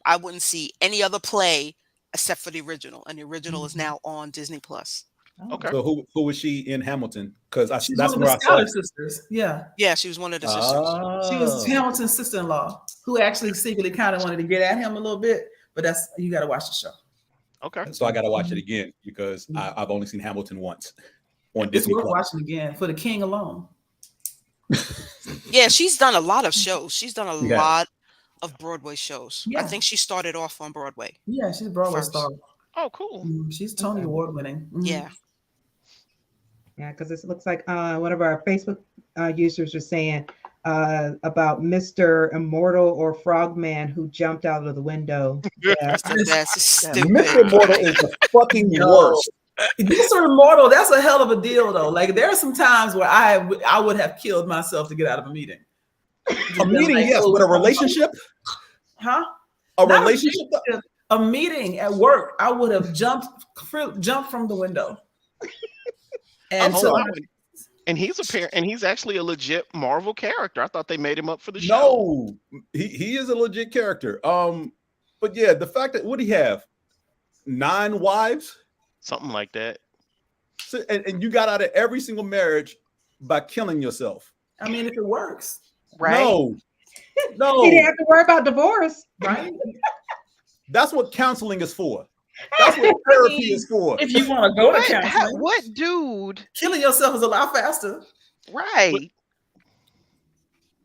I wouldn't see any other play except for the original, and the original is now on Disney Plus. Okay. So who was she in Hamilton? Because She's that's one where of I saw the it. Schuyler sisters. Yeah. Yeah, she was one of the sisters. Oh. She was Hamilton's sister-in-law, who actually secretly kind of wanted to get at him a little bit, but you got to watch the show. Okay. So I got to watch it again because I've only seen Hamilton once on It's Disney worth Plus. watching again for the King alone. Yeah, she's done a lot of shows. She's done a Yeah. lot of Broadway shows. I Yeah. think she started off on Broadway. Yeah, she's a Broadway First. star. Oh, cool. She's Tony Award winning. Yeah. Yeah, because it looks like one of our Facebook users was saying about Mr. Immortal or Frogman who jumped out of the window. Yeah. That's stupid. Mr. Immortal is the fucking worst. Mr. Immortal, that's a hell of a deal though. Like there are some times where I would have killed myself to get out of a meeting. A meeting, yes, but a relationship? Huh? A Not relationship? A meeting at work, I would have jumped from the window. And Oh, so wow. And he's actually a legit Marvel character. I thought they made him up for the show. No, he is a legit character. But yeah, the fact that what do he have? 9 wives? Something like that. So, and you got out of every single marriage by killing yourself. I mean, if it works, Right? No. He didn't have to worry about divorce. right? That's what counseling is for. That's what therapy is for. If you want to go to counseling, What dude? killing yourself is a lot faster. Right.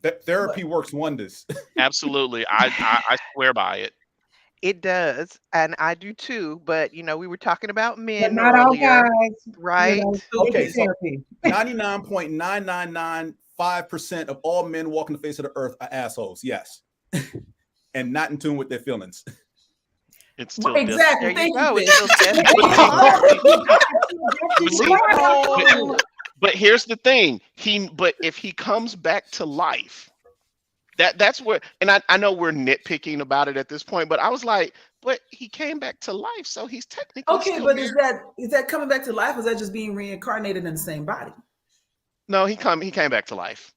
That therapy works wonders. Absolutely. I swear by it. It does, and I do too. But we were talking about But men not all earlier, guys. right? Okay, so Therapy. 99.9995% of all men walking the face of the earth are assholes. Yes. And not in tune with their feelings. It's still Exactly. There you Thank go. you, It's Vic. so But here's the thing. But if he comes back to life, that's where, and I know we're nitpicking about it at this point, but I was like, but he came back to life, so he's technically Okay, still but married. is that coming back to life? Or is that just being reincarnated in the same body No, he came back to life.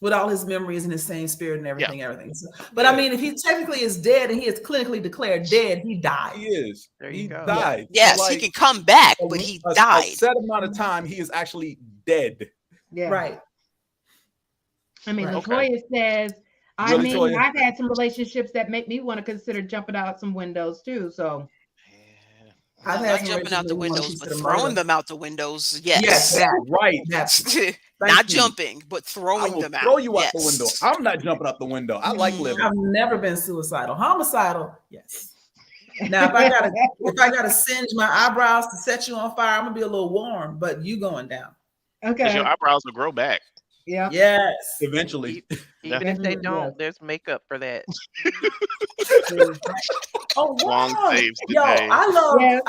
with all his memories and his same spirit and everything? So, but I mean, if he technically is dead and he is clinically declared dead, he died. He is. There He you go. died. Yes, So, he can come back, but he a died. set amount of time, he is actually dead. Yeah. Right. I mean, Right. Latoya says, I Really, mean, Latoya? I've had some relationships that make me want to consider jumping out some windows too. So I've Not had some jumping out the relationships windows, that but want to throwing murder. them out the windows. Yes. Yes, that. Right. That's Not you. jumping, but I throwing will them out. throw you out the Yes. window. I'm not jumping out the window. I like living. I've never been suicidal. Homicidal, yes. Now, if I gotta singe my eyebrows to set you on fire, I'm gonna be a little warm, but you going down. Because okay, your eyebrows will grow back. yeah. Yes. Eventually. Even if they Definitely don't, does. there's makeup for that. Oh Long wow. saves Yo, today. I love Yes.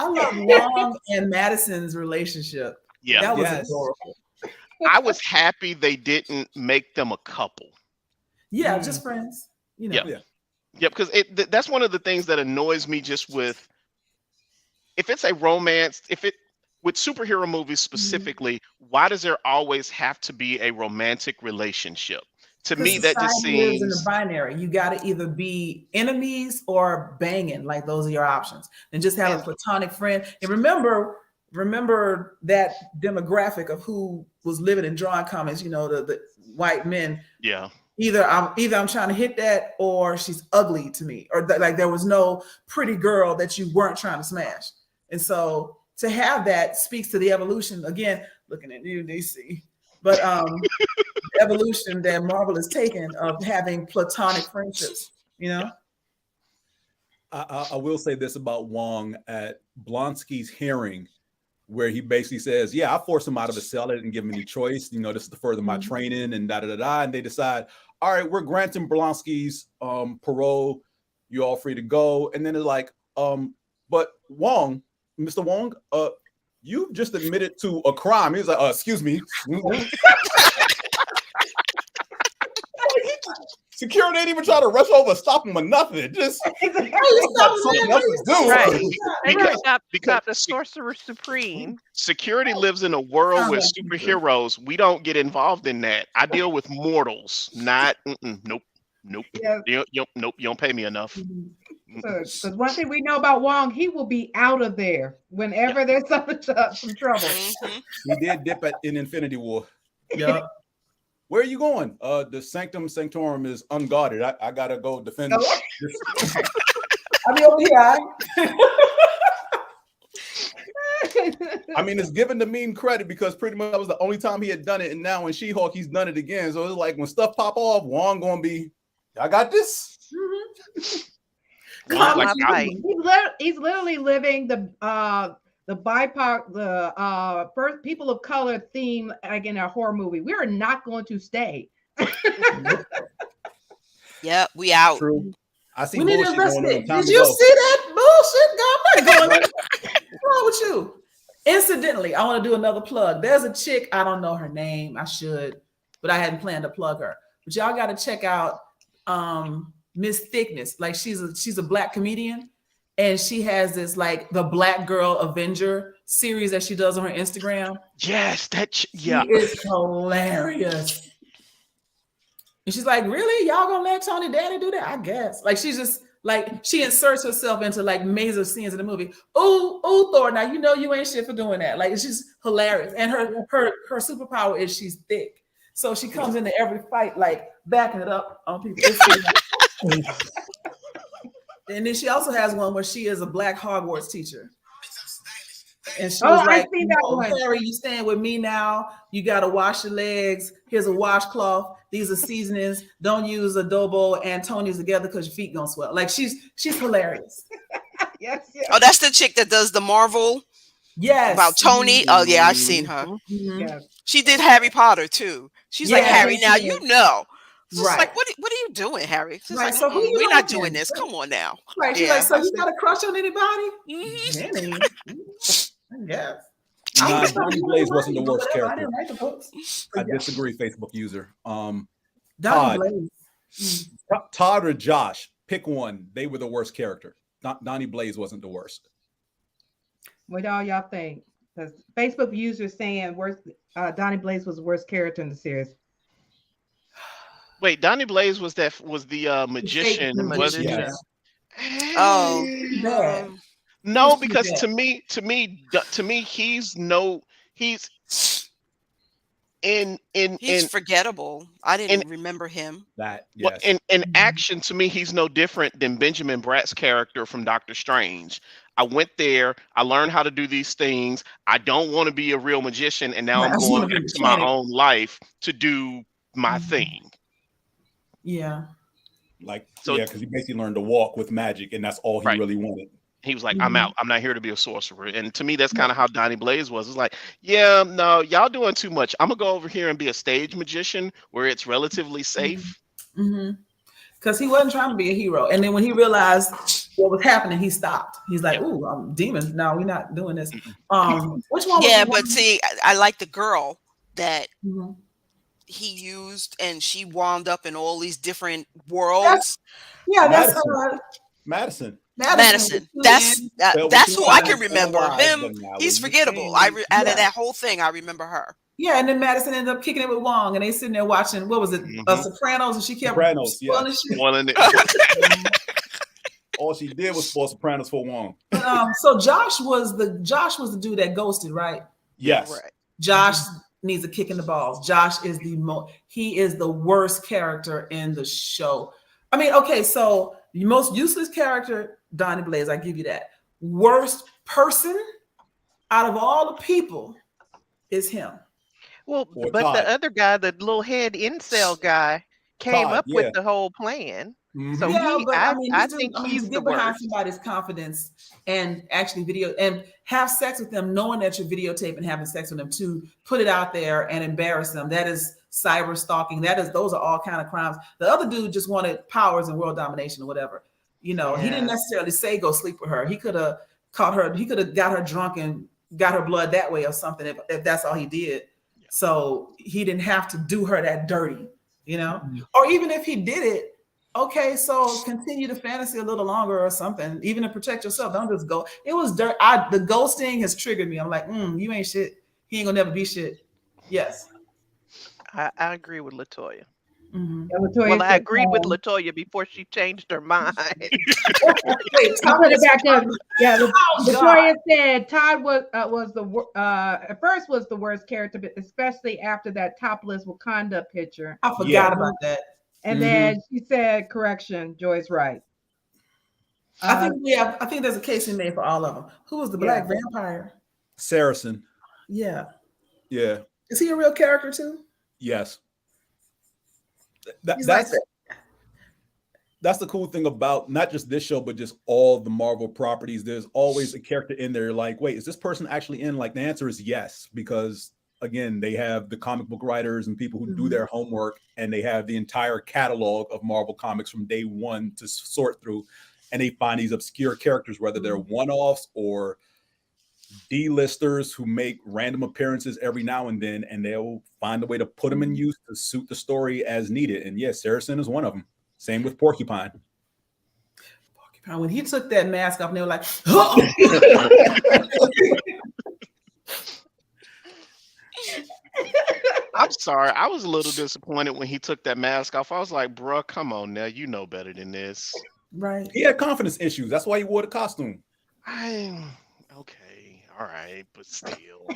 Long and Madison's relationship. Yeah. That was Yes. adorable. I was happy they didn't make them a couple. Yeah, just friends. Yeah. Yeah. Yeah, because that's one of the things that annoys me just with, if it's a romance, with superhero movies specifically, why does there always have to be a romantic relationship? To me, Because that just society lives in the seems binary. You got to either be enemies or banging. Like those are your options. And just have a platonic friend. And remember that demographic of who was living in drawing comics. You know, the white men. yeah. Either I'm trying to hit that, or she's ugly to me, or like there was no pretty girl that you weren't trying to smash. And so to have that speaks to the evolution. Again, looking at you, DC, but the evolution that Marvel has taken of having platonic friendships. You know. I will say this about Wong at Blonsky's hearing, where he basically says, yeah, I forced him out of his cell. I didn't give him any choice. You know, this is to further my training and da-da-da-da. And they decide, all right, we're granting Blonsky's parole. You're all free to go. And then it's like, but Wong, Mr. Wong, you just admitted to a crime. He's like, excuse me. Security ain't even try to rush over, stop him or nothing. Just something else to do. Right. Because the Sorcerer Supreme. Security lives in a world with superheroes. We don't get involved in that. I deal with mortals, not nope. Yeah. You don't pay me enough. Because one thing we know about Wong, he will be out of there whenever there's some trouble. He did dip in Infinity War. Yeah. Where are you going? The Sanctum Sanctorum is unguarded. I gotta go defend. I'll be over here. I mean, it's given the meme credit because pretty much that was the only time he had done it, and now in She-Hulk he's done it again. So it's like when stuff pop off, Wong gonna be, I got this. He's literally living the BIPOC, the first people of color theme, like in a horror movie. We are not going to stay. Yeah, we out. True. I see We need bullshit to going invest on. it. Did you see that bullshit? God, going on? What's wrong with you? Incidentally, I want to do another plug. There's a chick, I don't know her name. I should, but I hadn't planned to plug her. But y'all got to check out Miss Thickness. Like she's a Black comedian. And she has this like the Black Girl Avenger series that she does on her Instagram. Yes, She is hilarious. And she's like, really? Y'all gonna let Tony Daddy do that? I guess. Like she's just like she inserts herself into like major scenes in the movie. Ooh, Thor, now you know you ain't shit for doing that. Like it's just hilarious. And her superpower is she's thick. So she comes into every fight like backing it up on people. And then she also has one where she is a Black Hogwarts teacher. And she was like, Harry, you staying with me now. You got to wash your legs. Here's a washcloth. These are seasonings. Don't use adobo and Tony's together because your feet gonna swell. Like she's hilarious. Yes. Oh, that's the chick that does the Marvel. Yes. About Tony. Oh yeah, I've seen her. Mm-hmm. Yes. She did Harry Potter too. She's like, Harry, now you know. So right. It's like, what are you doing, Harry? She's right. like, So we're not doing this. Come on now. Right. She's like, so you got a crush on anybody? Mm-hmm. I guess. Nah, Donnie Blaze wasn't the worst character. I didn't write the books. I disagree, Facebook user. Donnie Todd, Blaze. Todd or Josh, pick one. They were the worst character. Donnie Blaze wasn't the worst. What all y'all think? Because Facebook users saying Donnie Blaze was the worst character in the series. Wait, Donnie Blaze was the magician, wasn't he? Yes. Oh, no, because to me, he's forgettable. I didn't remember him. That yes. In action, to me, he's no different than Benjamin Bratt's character from Doctor Strange. I went there, I learned how to do these things. I don't want to be a real magician, and now I'm going back to my own life to do my thing. Yeah. Because he basically learned to walk with magic, and that's all he really wanted. He was like, I'm out. I'm not here to be a sorcerer. And to me, that's kind of how Donnie Blaze was. It's like, yeah, no, y'all doing too much. I'm going to go over here and be a stage magician where it's relatively safe. Because he wasn't trying to be a hero. And then when he realized what was happening, he stopped. He's like, ooh, I'm demons. No, we're not doing this. Which one? Yeah, but see, I like the girl that he used, and she wound up in all these different worlds. That's Madison. Madison. That's who I can remember. Him, he's forgettable. Out of that whole thing, I remember her. Yeah, and then Madison ended up kicking it with Wong, and they sitting there watching. What was it? Sopranos, and she kept spoiling shit. All she did was spoil Sopranos for Wong. So Josh was the dude that ghosted, right? Yes. Right. Josh needs a kick in the balls. Josh is he is the worst character in the show. I mean, okay, so the most useless character, Donnie Blaze, I give you that. Worst person out of all the people is him. Well, Or but Todd. the other guy, the little head incel guy, came Todd, up with the whole plan. So I think he's to the get behind worst. somebody's confidence and actually video and have sex with them, knowing that you're videotaping having sex with them, to put it out there and embarrass them. That is cyber stalking. Those are all kind of crimes. The other dude just wanted powers and world domination or whatever. He didn't necessarily say go sleep with her. He could have caught her. He could have got her drunk and got her blood that way or something if that's all he did. So he didn't have to do her that dirty, or even if he did it. Okay, so continue the fantasy a little longer or something, even to protect yourself. Don't just go. It was dirt. The ghosting has triggered me. I'm like, you ain't shit. He ain't gonna never be shit. Yes. I agree with Latoya. Mm-hmm. Well, I agreed with Latoya before she changed her mind. Wait, I'll put it back up. Yeah, Latoya said Todd was at first was the worst character, but especially after that topless Wakanda picture. I forgot about that. And then she said, "Correction, Joy's right." I think there's a case we made for all of them. Who was the black vampire? Saracen. Yeah. Yeah. Is he a real character too? Yes. That's the cool thing about not just this show, but just all the Marvel properties. There's always a character in there. Like, wait, is this person actually in? Like, the answer is yes, because again, they have the comic book writers and people who do their homework, and they have the entire catalog of Marvel comics from day one to sort through, and they find these obscure characters, whether they're one-offs or D-listers who make random appearances every now and then, and they'll find a way to put them in use to suit the story as needed. And yes, Saracen is one of them. Same with Porcupine. When he took that mask off, and they were like, I'm sorry. I was a little disappointed when he took that mask off. I was like, bruh, come on now. You know better than this. Right. He had confidence issues. That's why he wore the costume. Okay. All right. But still.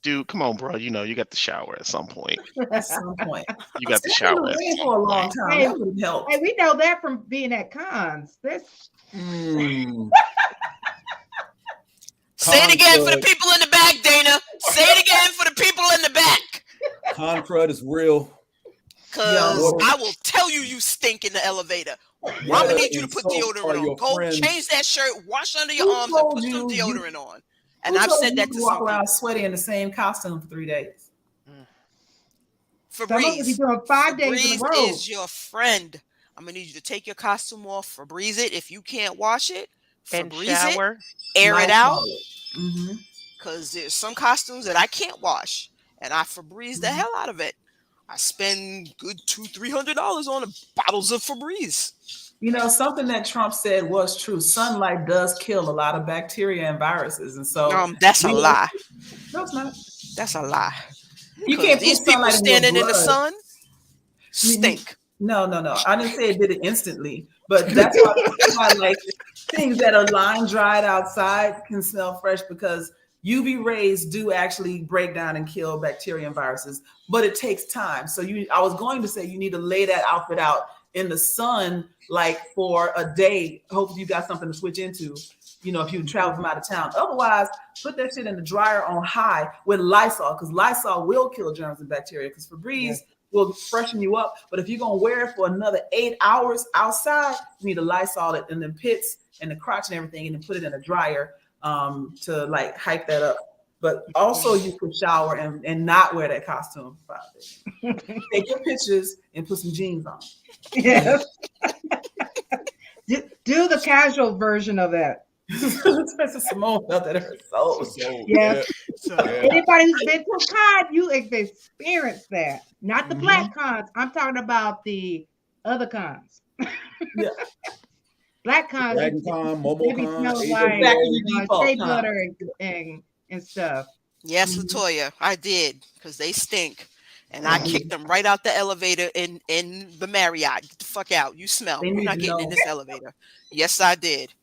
Dude, come on, bro. You got the shower at some point. At some point. You got the shower at some for a long time. Hey, that would help. Hey, we know that from being at cons. Say it again for the people in the back, Dana. Say it again for the people in the back. Con crud is real. Because I will tell you stink in the elevator. I'm gonna need you to put deodorant on. Go change that shirt, wash under your arms, and put some deodorant on. And I've said that to some walk around sweaty in the same costume for 3 days. Febreze. Doing 5 days in a row. Is your friend. I'm gonna need you to take your costume off, Febreze it. If you can't wash it, Febreze it, air it out. Because there's some costumes that I can't wash, and I Febreze the hell out of it. I spend good $200-300 on bottles of Febreze. Something that Trump said was true. Sunlight does kill a lot of bacteria and viruses, and so that's a lie. No, it's not. That's a lie. You can't. These people standing in the sun stink. No. I didn't say it did it instantly, but that's why like things that are line dried outside can smell fresh, because UV rays do actually break down and kill bacteria and viruses, but it takes time. So I was going to say you need to lay that outfit out in the sun, like for a day. Hopefully you got something to switch into, if you travel from out of town. Otherwise, put that shit in the dryer on high with Lysol, because Lysol will kill germs and bacteria, because Febreze will freshen you up. But if you're going to wear it for another 8 hours outside, you need to Lysol it in the pits and the crotch and everything, and then put it in a dryer to like hype that up. But also you could shower and not wear that costume for 5 days. Take your pictures and put some jeans on. Yes. Do the casual version of that. Simone felt that hurt so. Yes. Anybody who's been to a con, you experienced that. Not the black cons. I'm talking about the other cons. BlackCon, Dragon Con, they be MomoCon, smelling AWA. like shea butter and stuff. Yes, Mhm. Latoya, I did, because they stink. And I kicked them right out the elevator in the Marriott. Get the fuck out. You smell. They You're need not to getting in know. this elevator. Yes, I did.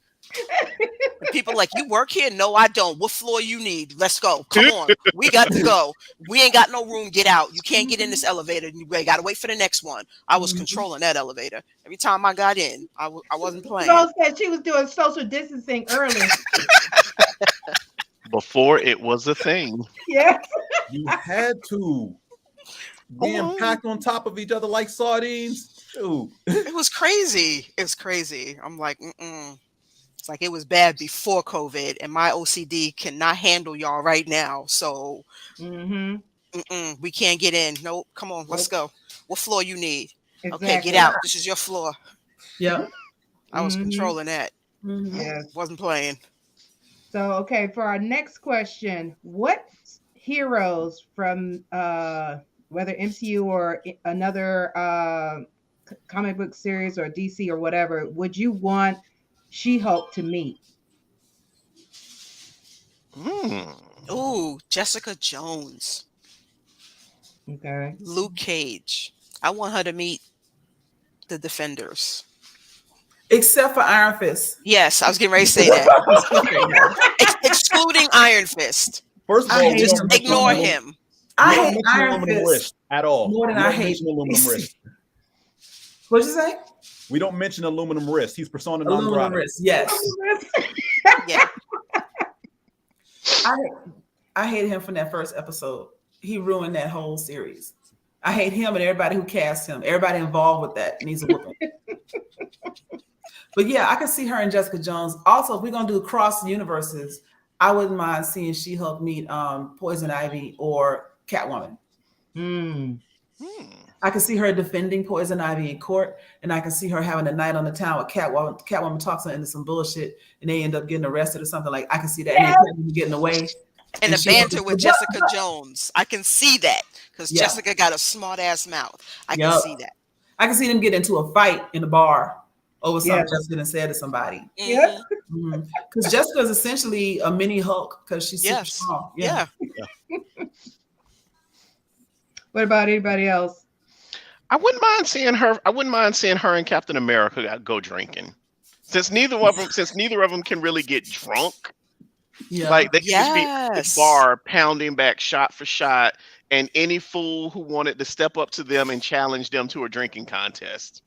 And people like, you work here? No, I don't. What floor you need? Let's go. Come on. We got to go. We ain't got no room. Get out. You can't get in this elevator. You got to wait for the next one. I was controlling that elevator. Every time I got in, I wasn't playing. Rose said she was doing social distancing early. Before it was a thing. Yeah. You had to. Being packed on top of each other like sardines. Shoot. It was crazy. It was crazy. I'm like, It's like it was bad before COVID, and my OCD cannot handle y'all right now. So we can't get in. Nope. Come on, let's go. What floor you need? Exactly. Okay, get out. This is your floor. Yeah. I was controlling that. Yes. Wasn't playing. So, okay, for our next question, what heroes from whether MCU or another comic book series or DC or whatever would you want She-Hulk to meet? Ooh, Jessica Jones. Okay. Luke Cage. I want her to meet the Defenders. Except for Iron Fist. Yes, I was getting ready to say that. Excluding Iron Fist. First of all, just ignore him. I hate Iron Fist Fist at all. more than I hate aluminum wrist. What'd you say? We don't mention aluminum wrist. He's persona non grata. Aluminum wrist. Yes. Yeah. I hated him from that first episode. He ruined that whole series. I hate him and everybody who cast him. Everybody involved with that needs a whooping. But yeah, I can see her and Jessica Jones. Also, if we're gonna do cross universes, I wouldn't mind seeing She-Hulk meet Poison Ivy or Catwoman. I can see her defending Poison Ivy in court, and I can see her having a night on the town with Catwoman. Catwoman talks her into some bullshit, and they end up getting arrested or something. Like I can see that and getting away. And the banter with Jessica Jones, I can see that because Jessica got a smart ass mouth. I can see that. I can see them get into a fight in a bar over something Jessica done said to somebody. Yeah. Because Jessica is essentially a mini Hulk because she's super strong. Yeah. What about anybody else? I wouldn't mind seeing her. I wouldn't mind seeing her and Captain America go drinking. Since neither of them can really get drunk. Yeah. Like they could just be at the bar pounding back shot for shot, and any fool who wanted to step up to them and challenge them to a drinking contest.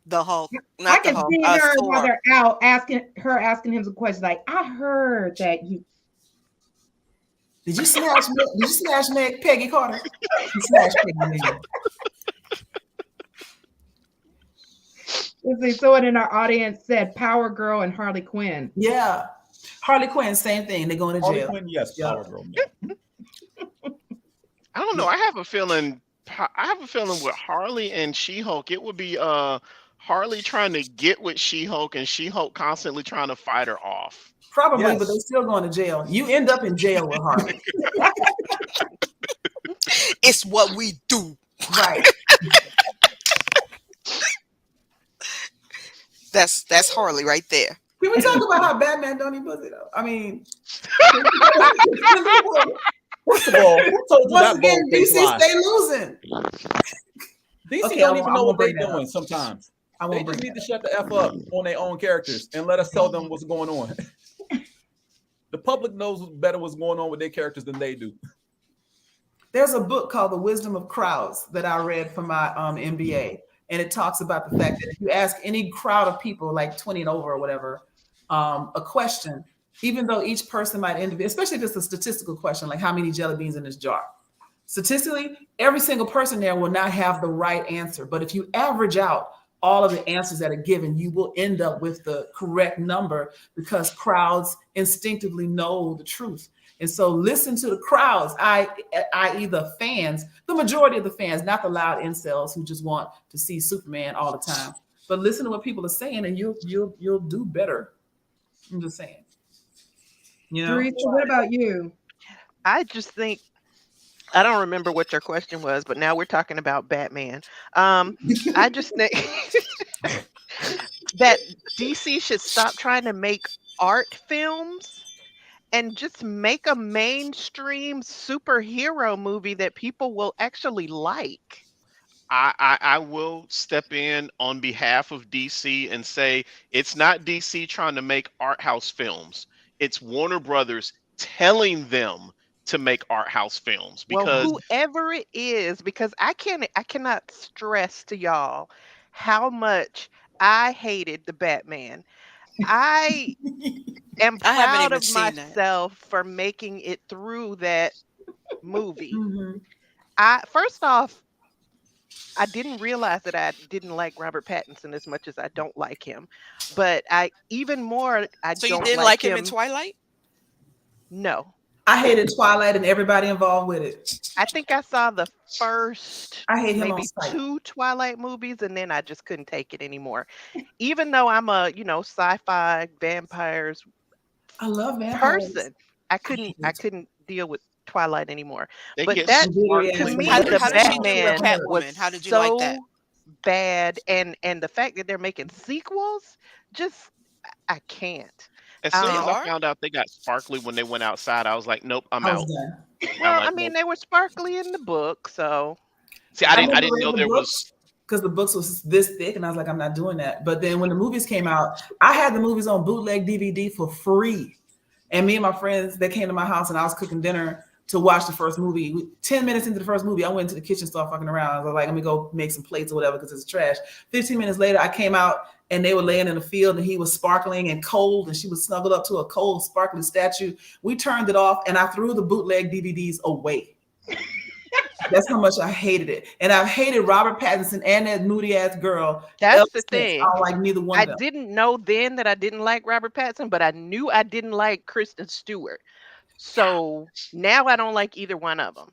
The Hulk. I can see her while they're out asking him some questions like, I heard that you Did you smash Peggy Carter? You smashed Peggy. Someone in our audience said Power Girl and Harley Quinn. Yeah. Harley Quinn, same thing. They're going to jail. Harley Quinn, yes, Power Girl. I don't know. I have a feeling with Harley and She-Hulk, it would be Harley trying to get with She-Hulk and She-Hulk constantly trying to fight her off. Probably, but they're still going to jail. You end up in jail with Harley. It's what we do. Right. That's Harley right there. Can we talk about how Batman don't even pussy though? I mean, first of all, who told you that again, DC stay losing. DC don't even know what they're doing sometimes. They just need to shut the F up on their own characters and let us tell them what's going on. The public knows better what's going on with their characters than they do. There's a book called The Wisdom of Crowds that I read for my MBA. And it talks about the fact that if you ask any crowd of people, like 20 and over or whatever, a question, even though each person might especially if it's a statistical question, like how many jelly beans in this jar, statistically, every single person there will not have the right answer. But if you average out all of the answers that are given, you will end up with the correct number because crowds instinctively know the truth. And so listen to the crowds, i.e. the fans, the majority of the fans, not the loud incels who just want to see Superman all the time. But listen to what people are saying and you'll do better. I'm just saying. You know? Teresa, what about you? I just think, I don't remember what your question was, but now we're talking about Batman. I just think that DC should stop trying to make art films and just make a mainstream superhero movie that people will actually like. I will step in on behalf of DC and say it's not DC trying to make art house films. It's Warner Brothers telling them to make art house films Well, because whoever it is, because I cannot stress to y'all how much I hated the Batman. I am I haven't proud even of seen that. myself for making it through that movie. Mhm. I first off, I didn't realize that I didn't like Robert Pattinson as much as I don't like him. But I even more I So you don't didn't like like him in him. Twilight? No. I hated Twilight and everybody involved with it. I think I saw the first I hate him on maybe sight. 2 Twilight movies, and then I just couldn't take it anymore. Even though I'm a, sci-fi vampires I love vampires. person, I couldn't deal with Twilight anymore. they But get that, Glittery to ass me, How, women. the how did she do with Batman was Catwoman? How did you like that? so bad, and the fact that they're making sequels, just I can't. as soon They as Um, I are? found out they got sparkly when they went outside, I was like, nope, I'm I was out. done. I'm well, I like, mean, nope. they were sparkly in the book, so See, I I never didn't read know the there books was. because the books was this thick, and I was like, I'm not doing that. But then when the movies came out, I had the movies on bootleg DVD for free. And me and my friends, they came to my house and I was cooking dinner to watch the first movie. 10 minutes into the first movie, I went into the kitchen, started fucking around. I was like, let me go make some plates or whatever because it's trash. 15 minutes later, I came out and they were laying in the field and he was sparkling and cold and she was snuggled up to a cold, sparkly statue. We turned it off and I threw the bootleg DVDs away. That's how much I hated it. And I've hated Robert Pattinson and that moody ass girl. that's ever the since. I thing. don't like neither one I of them. didn't know then that I didn't like Robert Pattinson, but I knew I didn't like Kristen Stewart. So now I don't like either one of them.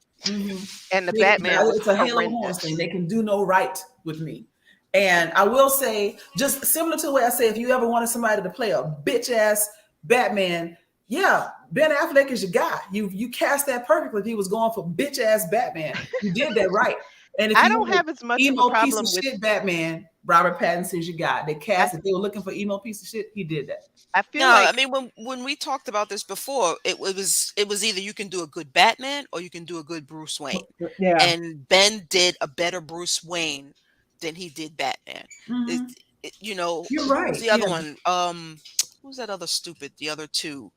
And the Batman was It's a Halo Horns horrendous. thing. They can do no right with me. And I will say, just similar to the way I say, if you ever wanted somebody to play a bitch ass Batman, yeah, Ben Affleck is your guy. You cast that perfectly. If he was going for bitch ass Batman, you did that right. And if I you don't wanted have as much of a emo piece problem of with. shit Batman, Robert Pattinson's your guy. They cast if they were looking for emo piece of shit, he did that. I feel No, like I mean when we talked about this before, it was either you can do a good Batman or you can do a good Bruce Wayne. Yeah. And Ben did a better Bruce Wayne than he did Batman. Mhm. You know, You're who's right. the other Yeah. one? Who's that other stupid? The other two.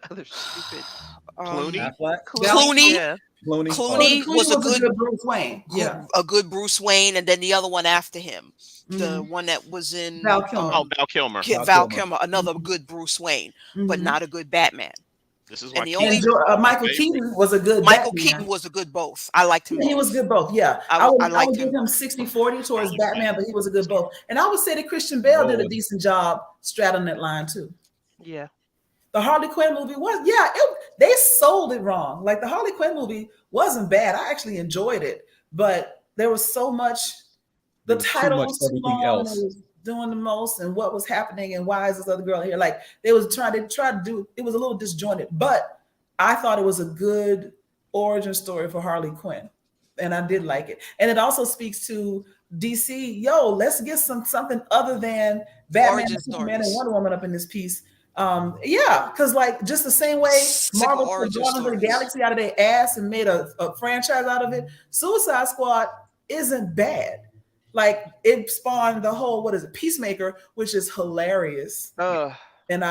other stupid. Clooney? Affleck? Clooney. Yeah. Clooney? Clooney was a good Bruce Wayne. Yeah. a good Bruce Wayne, and then the other one after him, the Mhm. one that was in Val Kilmer. Oh, Val Kilmer. Val Kilmer, another good Bruce Wayne, but Mhm. not a good Batman. This is why And the Keaton only is my Michael favorite. Keaton was a good Michael Batman. Keaton was a good both. I liked him. Yeah, he both. was good both. Yeah, I would liked give him. him 60-40 towards Batman, but he was a good both. And I would say that Christian Bale did a Lord. decent job straddling that line too. Yeah. The Harley Quinn movie was, they sold it wrong. Like the Harley Quinn movie wasn't bad. I actually enjoyed it, but there was so much. The There was too title much was too everything long, else. and it was doing the most, and what was happening, and why is this other girl here? Like they tried to do. It was a little disjointed, but I thought it was a good origin story for Harley Quinn, and I did like it. And it also speaks to DC. Let's get something other than Batman, Origin Superman, and stories. Wonder Woman up in this piece. Because like just the same way Sick of Marvel took origin Guardians of the stories. Galaxy out of their ass and made a franchise out of it, Suicide Squad isn't bad. Like it spawned the whole Peacemaker, which is hilarious. And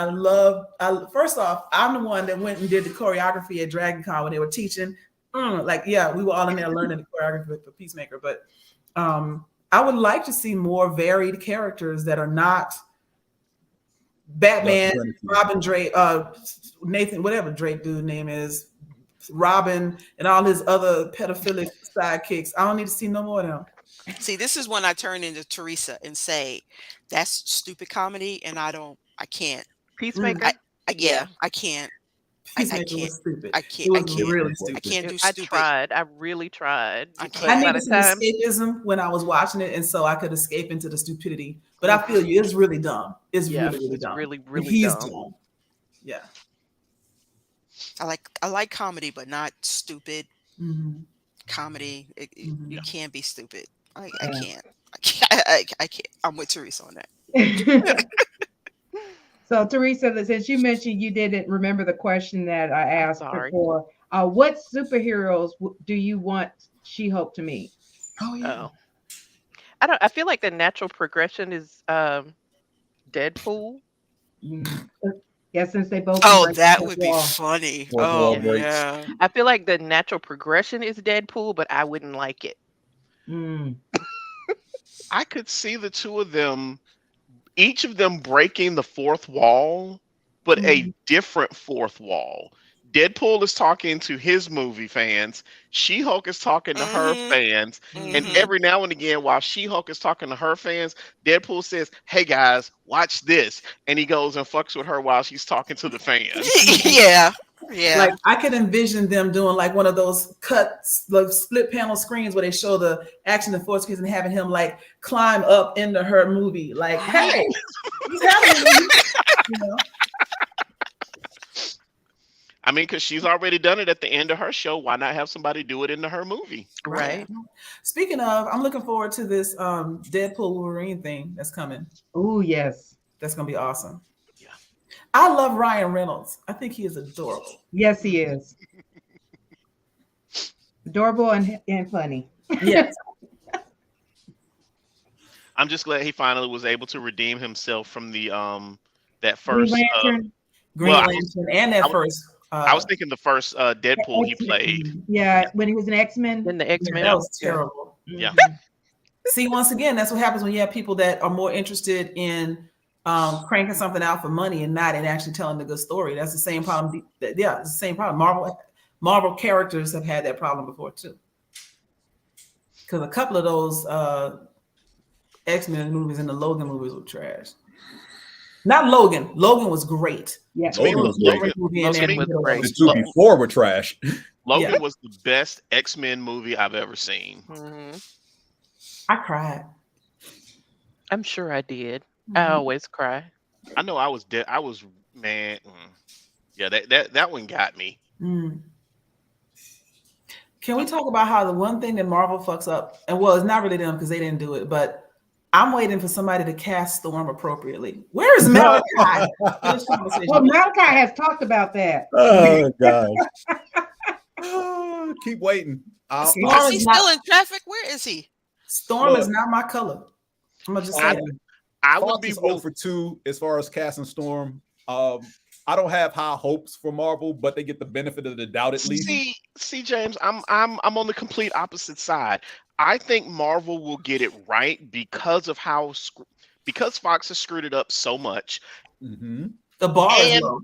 first off, I'm the one that went and did the choreography at Dragon Con when they were teaching. We were all in there learning the choreography for Peacemaker. But I would like to see more varied characters that are not Batman, Robin Drake, Nathan, whatever Drake dude name is, Robin, and all his other pedophilic sidekicks. I don't need to see no more of them. See, this is when I turn into Teresa and say, that's stupid comedy, and I can't. Peacemaker? I can't. I can't. Was stupid. I can't. It was really stupid. I can't do I stupid. tried. I really tried. I I needed some escapism when I was watching it, and so I could escape into the stupidity. But I feel you, it's really dumb. It's really dumb. Really He's dumb. Yeah. I like comedy, but not stupid comedy. You Mhm. can't be stupid. I can't. I can't. I'm with Teresa on that. So, Teresa, since you mentioned you didn't remember the question that I asked sorry. before, what superheroes do you want She-Hulk to meet? Oh yeah. Oh. I feel like the natural progression is Deadpool. Yeah, since they both Oh, embrace that the would be wall. funny. Fourth Oh, wall breaks. yeah. I feel like the natural progression is Deadpool, but I wouldn't like it. Mm. I could see the two of them, each of them breaking the fourth wall, but a different fourth wall. Deadpool is talking to his movie fans. She-Hulk is talking to her Mhm. fans. And Mhm. every now and again, while She-Hulk is talking to her fans, Deadpool says, "Hey guys, watch this." And he goes and fucks with her while she's talking to the fans. Yeah. Yeah. Like I could envision them doing like one of those cuts, like split panel screens where they show the action in 4 screens and having him like climb up into her movie. Like, hey, what's happening? You know? I mean, because she's already done it at the end of her show. Why not have somebody do it into her movie? Right. Speaking of, I'm looking forward to this Deadpool Wolverine thing that's coming. Oh, yes. That's gonna be awesome. Yeah. I love Ryan Reynolds. I think he is adorable. Yes, he is. Adorable and funny. Yes. I'm just glad he finally was able to redeem himself from the that Green first. Lantern. Green Well, Lantern and that first. I was thinking the first Deadpool he played. Yeah, when he was an X-Men. Then the X-Men. that was terrible. Yeah. See, once again, that's what happens when you have people that are more interested in cranking something out for money and not in actually telling the good story. That's the same problem. Yeah, it's the same problem. Marvel characters have had that problem before too. Because a couple of those X-Men movies and the Logan movies were trash. Not Logan. Logan was great. Yeah. Logan was great. Every movie in Logan there was great. The two before were trash. Logan Yeah. was the best X-Men movie I've ever seen. Mhm. I cried. I'm sure I did. I always cry. I know I was dead. I was man. Yeah, that one got me. Mm. Can we talk about how the one thing that Marvel fucks up, and well, it's not really them because they didn't do it, but I'm waiting for somebody to cast Storm appropriately. Where is Malachi? This conversation. Well, Malachi has talked about that. Oh God. Keep waiting. Storm Is he is not- still in traffic? Where is he? Storm is Look. not my color. I'm gonna just say that. I would Fox be is 0 for 2 as far as casting Storm. I don't have high hopes for Marvel, but they get the benefit of the doubt at least. See, James, I'm on the complete opposite side. I think Marvel will get it right because of because Fox has screwed it up so much. Mm-hmm. The bar is And- low.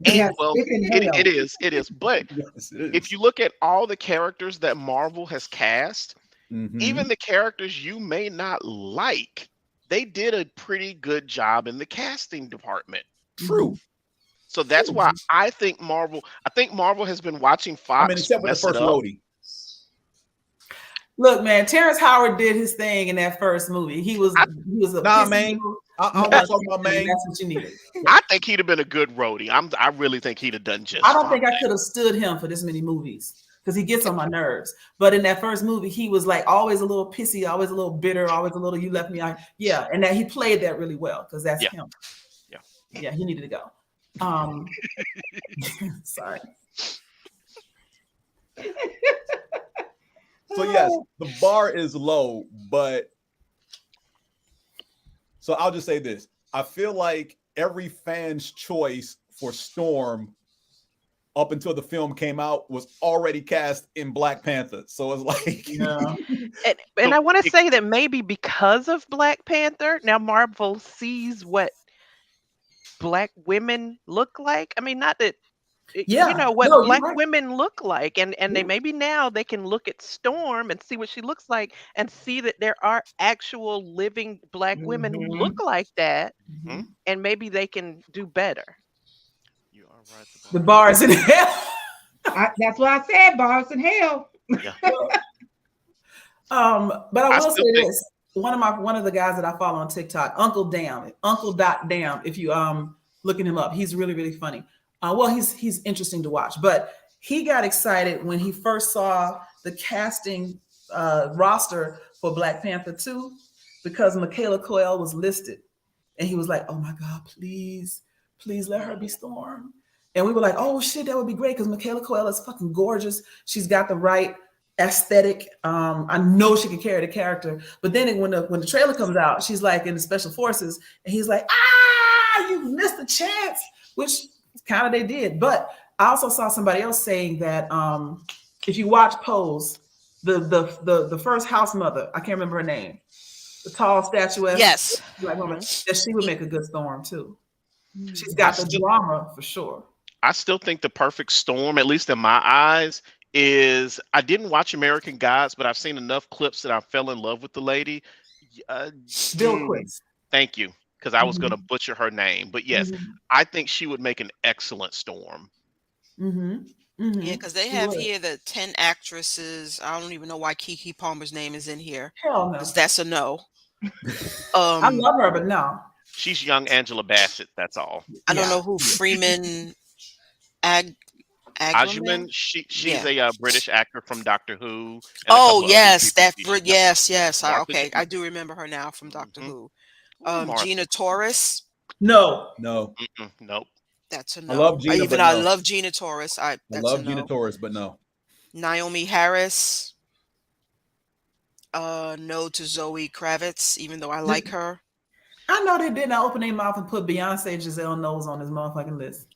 And, Yes, well, it's in it hell. is. But Yes, it is. if you look at all the characters that Marvel has cast, Mhm. even the characters you may not like, they did a pretty good job in the casting department. True. So that's why I think Marvel has been watching Fox. I mean, except for the mess it first up. Rhodey. Look, man, Terrence Howard did his thing in that first movie. He was a Nah, pissy man. little- I'm not talking about man. That's what you needed. I think he'd have been a good roadie. I really think he'd have done just I don't fine. think I could have stood him for this many movies because he gets on my nerves. But in that first movie, he was like always a little pissy, always a little bitter, always a little "you left me out." Yeah, and that he played that really well because that's him. Yeah, he needed to go. Sorry. So yes, the bar is low, but so I'll just say this. I feel like every fan's choice for Storm up until the film came out was already cast in Black Panther. So it's like Yeah. And I want to say that maybe because of Black Panther, now Marvel sees what Black women look like. I mean, not that Yeah. you know what No, you're Black right. women look like, and they maybe now they can look at Storm and see what she looks like, and see that there are actual living Black women who look like that, Mhm. and maybe they can do better. You are right. The bar is in hell. That's what I said. Bars in hell. Yeah. But I I will still say think- this: one of the guys that I follow on TikTok, Uncle Damn. If you looking him up, he's really, really funny. Well, he's interesting to watch, but he got excited when he first saw the casting roster for Black Panther 2 because Michaela Coel was listed. and he was like, "Oh my God, please let her be Storm." And we were like, "Oh shit, that would be great," because Michaela Coel is fucking gorgeous. She's got the right aesthetic. I know she can carry the character. But then when the trailer comes out, she's like in the special forces, and he's like, you missed a chance, which kind of they did. But I also saw somebody else saying that if you watch Pose, the first house mother, I can't remember her name, the tall statuesque, Yes, black woman, that she would make a good Storm too. She's got the drama for sure. I still think the perfect Storm, at least in my eyes, is I didn't watch American Gods, but I've seen enough clips that I fell in love with the lady. Bilquis. Thank you, because I was going to butcher her name. But yes, I think she would make an excellent Storm. Yeah, because they have here the 10 actresses. I don't even know why Keke Palmer's name is in here. Hell no. Because that's a no. I love her, but no. She's young Angela Bassett, that's all. I don't know who Freeman Agyeman, she's a British actor from Doctor Who. Oh yes, yes. I do remember her now from Doctor Who. Gina Torres. No. Nope. That's a no. I love Gina. I love Gina Torres. I love Gina Torres, but no. Naomi Harris. No to Zoe Kravitz, even though I like her. I know they did not open their mouth and put Beyonce Giselle Knowles on this motherfucking list.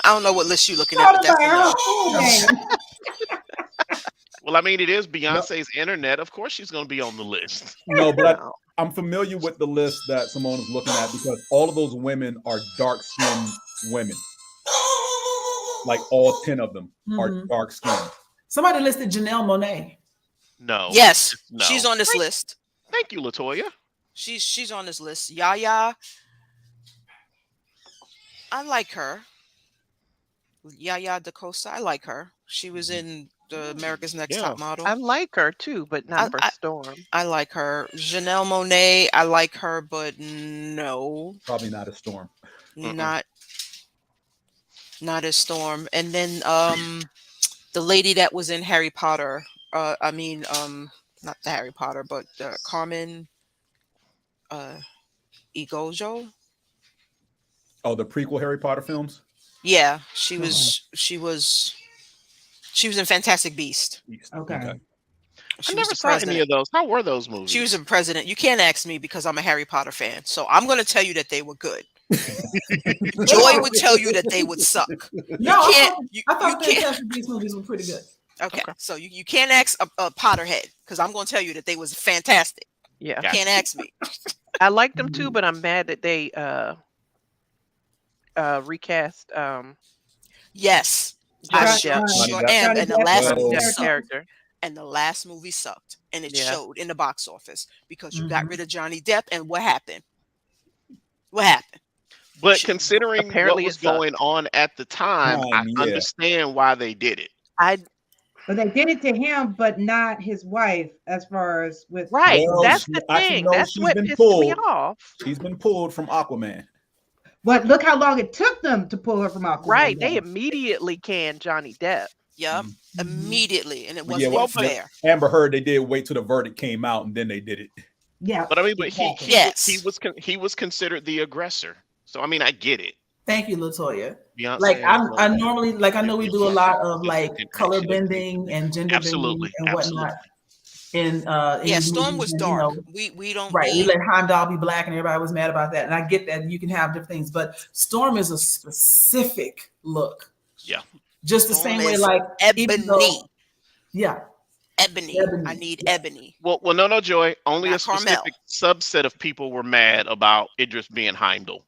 I don't know what list you're looking at, but that's Well, I mean, it is Beyonce's internet. Of course she's going to be on the list. No, but I'm familiar with the list that Simone is looking at because all of those women are dark-skinned women. Like all 10 of them are dark-skinned. Somebody listed Janelle Monáe. No. Yes, no. She's on this list. Thank you, LaToya. She's on this list. Yaya. I like her. Yaya DaCosta. I like her. She was in the America's Next Top Model. I like her too, but not for Storm. I like her. Janelle Monáe. I like her, but no. Probably not a Storm. Not as Storm. And then the lady that was in Harry Potter. Not the Harry Potter, but Carmen Egojo. Oh, the prequel Harry Potter films? Yeah, she was in Fantastic Beast. Okay. I never saw any of those. How were those movies? She was a president. You can't ask me because I'm a Harry Potter fan. So I'm going to tell you that they were good. Joy would tell you that they would suck. No, I thought Fantastic Beast movies were pretty good. Okay. So you can't ask a Potterhead because I'm going to tell you that they was fantastic. Yeah. You can't ask me. I liked them too, but I'm mad that they recast yes. And the last movie character. And the last movie sucked. And it showed in the box office because you got rid of Johnny Depp. And what happened? But considering apparently what was going on at the time, I understand why they did it. But they did it to him, but not his wife, as far as with that's the thing. That's what pissed me off. She's been pulled from Aquaman. But look how long it took them to pull her from Aquaman. Right. They immediately canned Johnny Depp. Yep. Immediately. And it wasn't fair. Amber Heard, they did wait till the verdict came out and then they did it. Yeah. But I mean, he was considered the aggressor. So I mean, I get it. Thank you, LaToya. Beyonce, like I normally, like I know we do a lot of like color bending and gender bending and whatnot. And Storm was dark. We don't we let Heimdall be black and everybody was mad about that. And I get that you can have different things, but Storm is a specific look. Yeah. Just the same way like ebony. Ebony. I need ebony. Well, no, Joy. Only a specific subset of people were mad about Idris being Heimdall.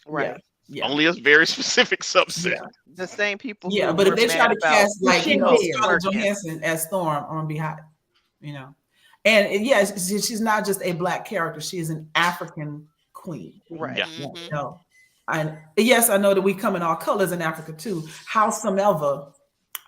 Right. Yeah. Only a very specific subset. Yeah. The same people. Yeah, but if they try to cast Scarlett Johansson as Storm, I'm gonna be hot. And she's not just a black character; she is an African queen. Right. Yeah. And yes, I know that we come in all colors in Africa too. Howsomever,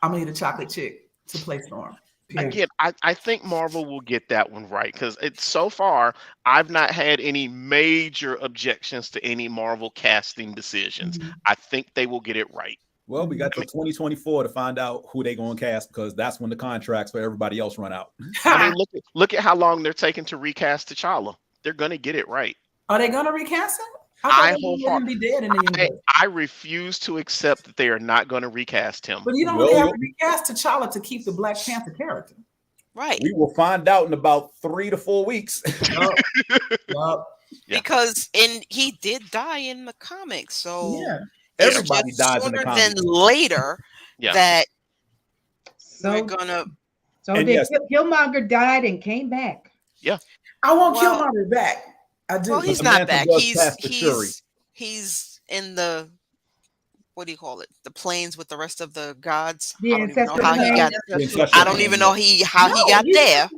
I'm gonna need a chocolate chick to play Storm. Again, I think Marvel will get that one right because it's so far I've not had any major objections to any Marvel casting decisions. I think they will get it right. Well, we got till 2024 to find out who they're going to cast because that's when the contracts for everybody else run out. I mean, look at how long they're taking to recast T'Challa. They're going to get it right. Are they gonna recast him? I I thought they would let him be dead in the universe. I refuse to accept that they are not going to recast him. But you don't really have to recast T'Challa to keep the Black Panther character. Right. We will find out in about 3 to 4 weeks. Because he did die in the comics, so everybody dies in the sooner comics. than later that we're gonna. So Killmonger died and came back. Yeah. I want Killmonger back. I do. Well, he's not back. He's in the, what do you call it? The planes with the rest of the gods. I don't even know how he got. I don't even know how he got there.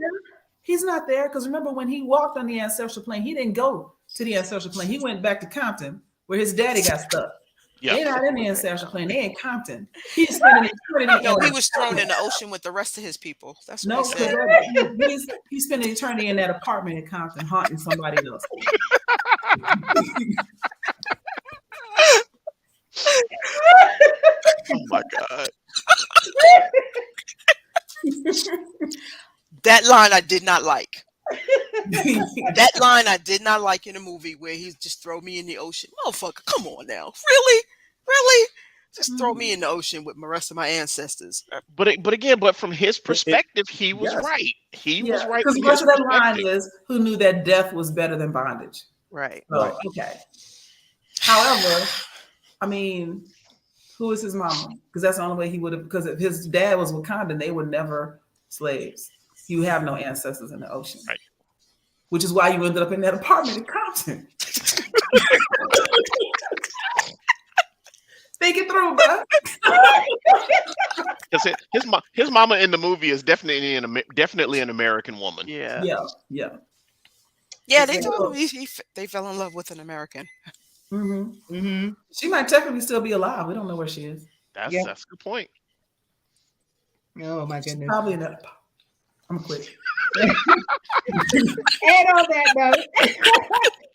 He's not there because remember when he walked on the ancestral plane, he didn't go to the ancestral plane. He went back to Compton where his daddy got stuck. Yeah. They're not in the ancestral plane. They in Compton. He's spending eternity. No, he was thrown in the ocean with the rest of his people. That's what he said. He's spending eternity in that apartment in Compton, haunting somebody else. Oh my God. That line I did not like. That line I did not like in a movie where he's just throw me in the ocean. Motherfucker, come on now. Really? Just throw me in the ocean with the rest of my ancestors. But from his perspective, he was right. He was right. Because much of that line is who knew that death was better than bondage. Right. So, okay. However, I mean, who is his mama? Because that's the only way he would have. Because if his dad was Wakandan, they were never slaves. You have no ancestors in the ocean, right? Which is why you ended up in that apartment in Compton. Think it through, bro. Because his mama in the movie is definitely an American woman. Yeah. They told him they fell in love with an American. Mm-hmm. Mm-hmm. She might technically still be alive. We don't know where she is. That's a good point. Oh my goodness. Probably not. I'm gonna quit. And on that note,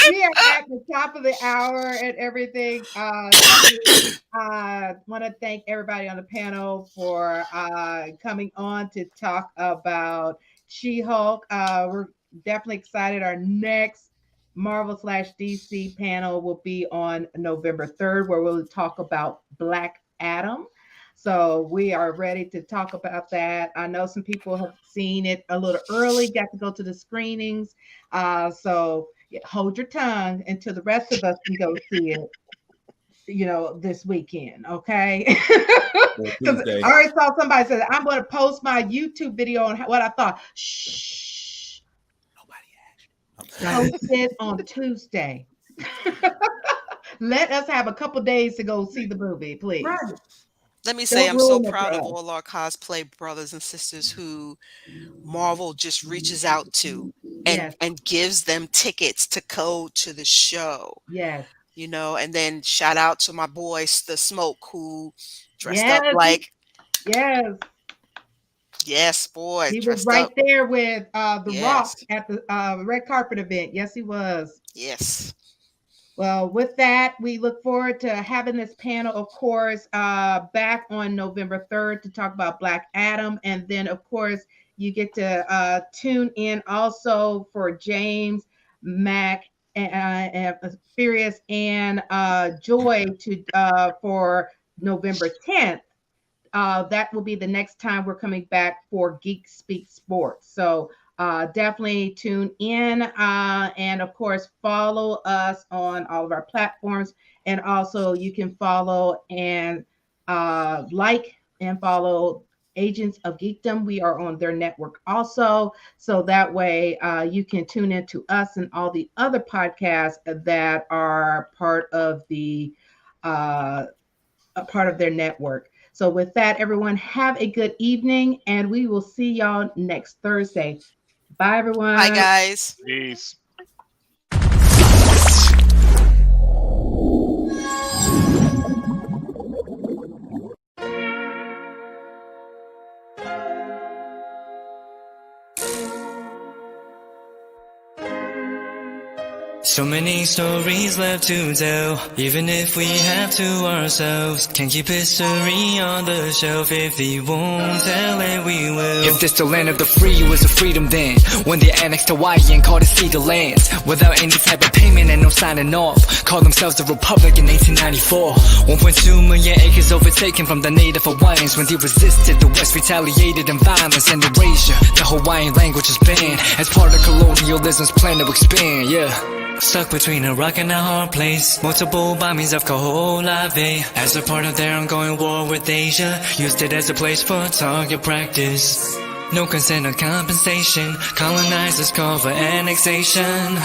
we are at the top of the hour and everything. Want to thank everybody on the panel for coming on to talk about She-Hulk. We're definitely excited. Our next Marvel/DC panel will be on November 3rd, where we'll talk about Black Adam. So we are ready to talk about that. I know some people have seen it a little early, got to go to the screenings. So hold your tongue until the rest of us can go see it, this weekend, okay? Because I already saw somebody say, I'm going to post my YouTube video on what I thought. Shh. Nobody asked. Post it on Tuesday. Let us have a couple days to go see the movie, please. Right. Let me say, I'm so proud of all our cosplay brothers and sisters who Marvel just reaches out to and gives them tickets to go to the show. Yes. And then shout out to my boy, The Smoke, who dressed up like. Yes. Yes, boy. He was right there with The Rock at the red carpet event. Yes, he was. Yes. Well, with that, we look forward to having this panel, of course, back on November 3rd to talk about Black Adam. And then, of course, you get to tune in also for James, Mac, and Furious, and Joy for November 10th. That will be the next time we're coming back for Geek Speak Sports. So definitely tune in and of course follow us on all of our platforms, and also you can follow and like and follow Agents of Geekdom. We are on their network also, so that way you can tune into us and all the other podcasts that are part of their network. So with that, everyone, have a good evening, and we will see y'all next Thursday. Bye, everyone. Bye, guys. Peace. So many stories left to tell, even if we have to ourselves. Can't keep history on the shelf. If we won't tell it, we will. If this the land of the free, it was a freedom then. When they annexed Hawaii and called it Cedar Lands, without any type of payment and no signing off. Called themselves the Republic in 1894. 1.2 million acres overtaken from the native Hawaiians. When they resisted, the West retaliated in violence and erasure. The Hawaiian language is banned as part of colonialism's plan to expand, yeah. Stuck between a rock and a hard place. Multiple bombings of Kaho'olawe as a part of their ongoing war with Asia. Used it as a place for target practice. No consent or compensation. Colonizers call for annexation.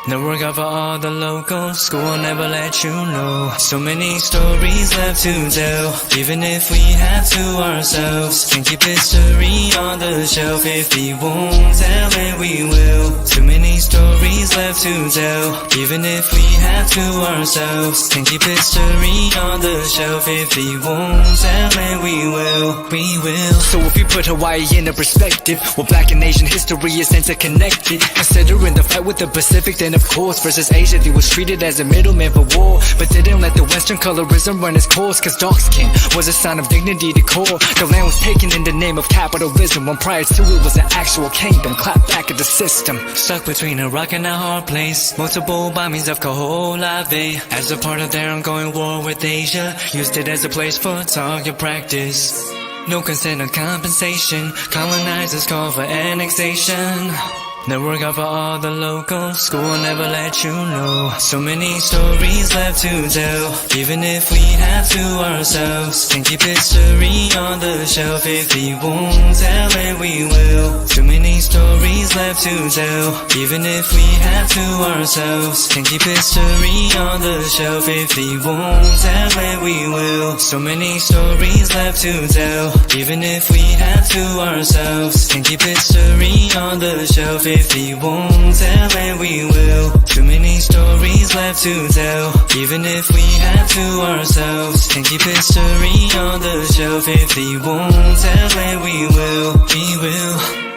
No work out for all the locals. School will never let you know. So many stories left to tell, even if we have to ourselves. Can't keep history on the shelf. If we won't tell it, we will. Too many stories left to tell, even if we have to ourselves. Can't keep history on the shelf. If we won't tell it, we will. We will. So if we put Hawaii into perspective, well, Black and Asian history is interconnected. Considering the fight with the Pacific, then of course versus Asia, they was treated as a middleman for war, but didn't let the Western colorism run its course. Cause dark skin was a sign of dignity to core. The land was taken in the name of capitalism, when prior to it was an actual kingdom. Clap back at the system. Stuck between a rock and a hard place. Multiple bombings of Kaho'olawe as a part of their ongoing war with Asia. Used it as a place for target practice. No consent or compensation. Colonizers call for annexation. No work out for all the locals. School will never let you know. So many stories left to tell, even if we have to ourselves. Can't keep history on the shelf. If we won't tell it, we will. Too many stories left to tell, even if we have to ourselves. Can't keep history on the shelf. If we won't tell it, we will. So many stories left to tell, even if we have to ourselves. Can't keep history on the shelf. If we won't tell it, we will. Too many stories left to tell, even if we have to ourselves. Can't keep history on the shelf. If we won't tell it, we will. We will.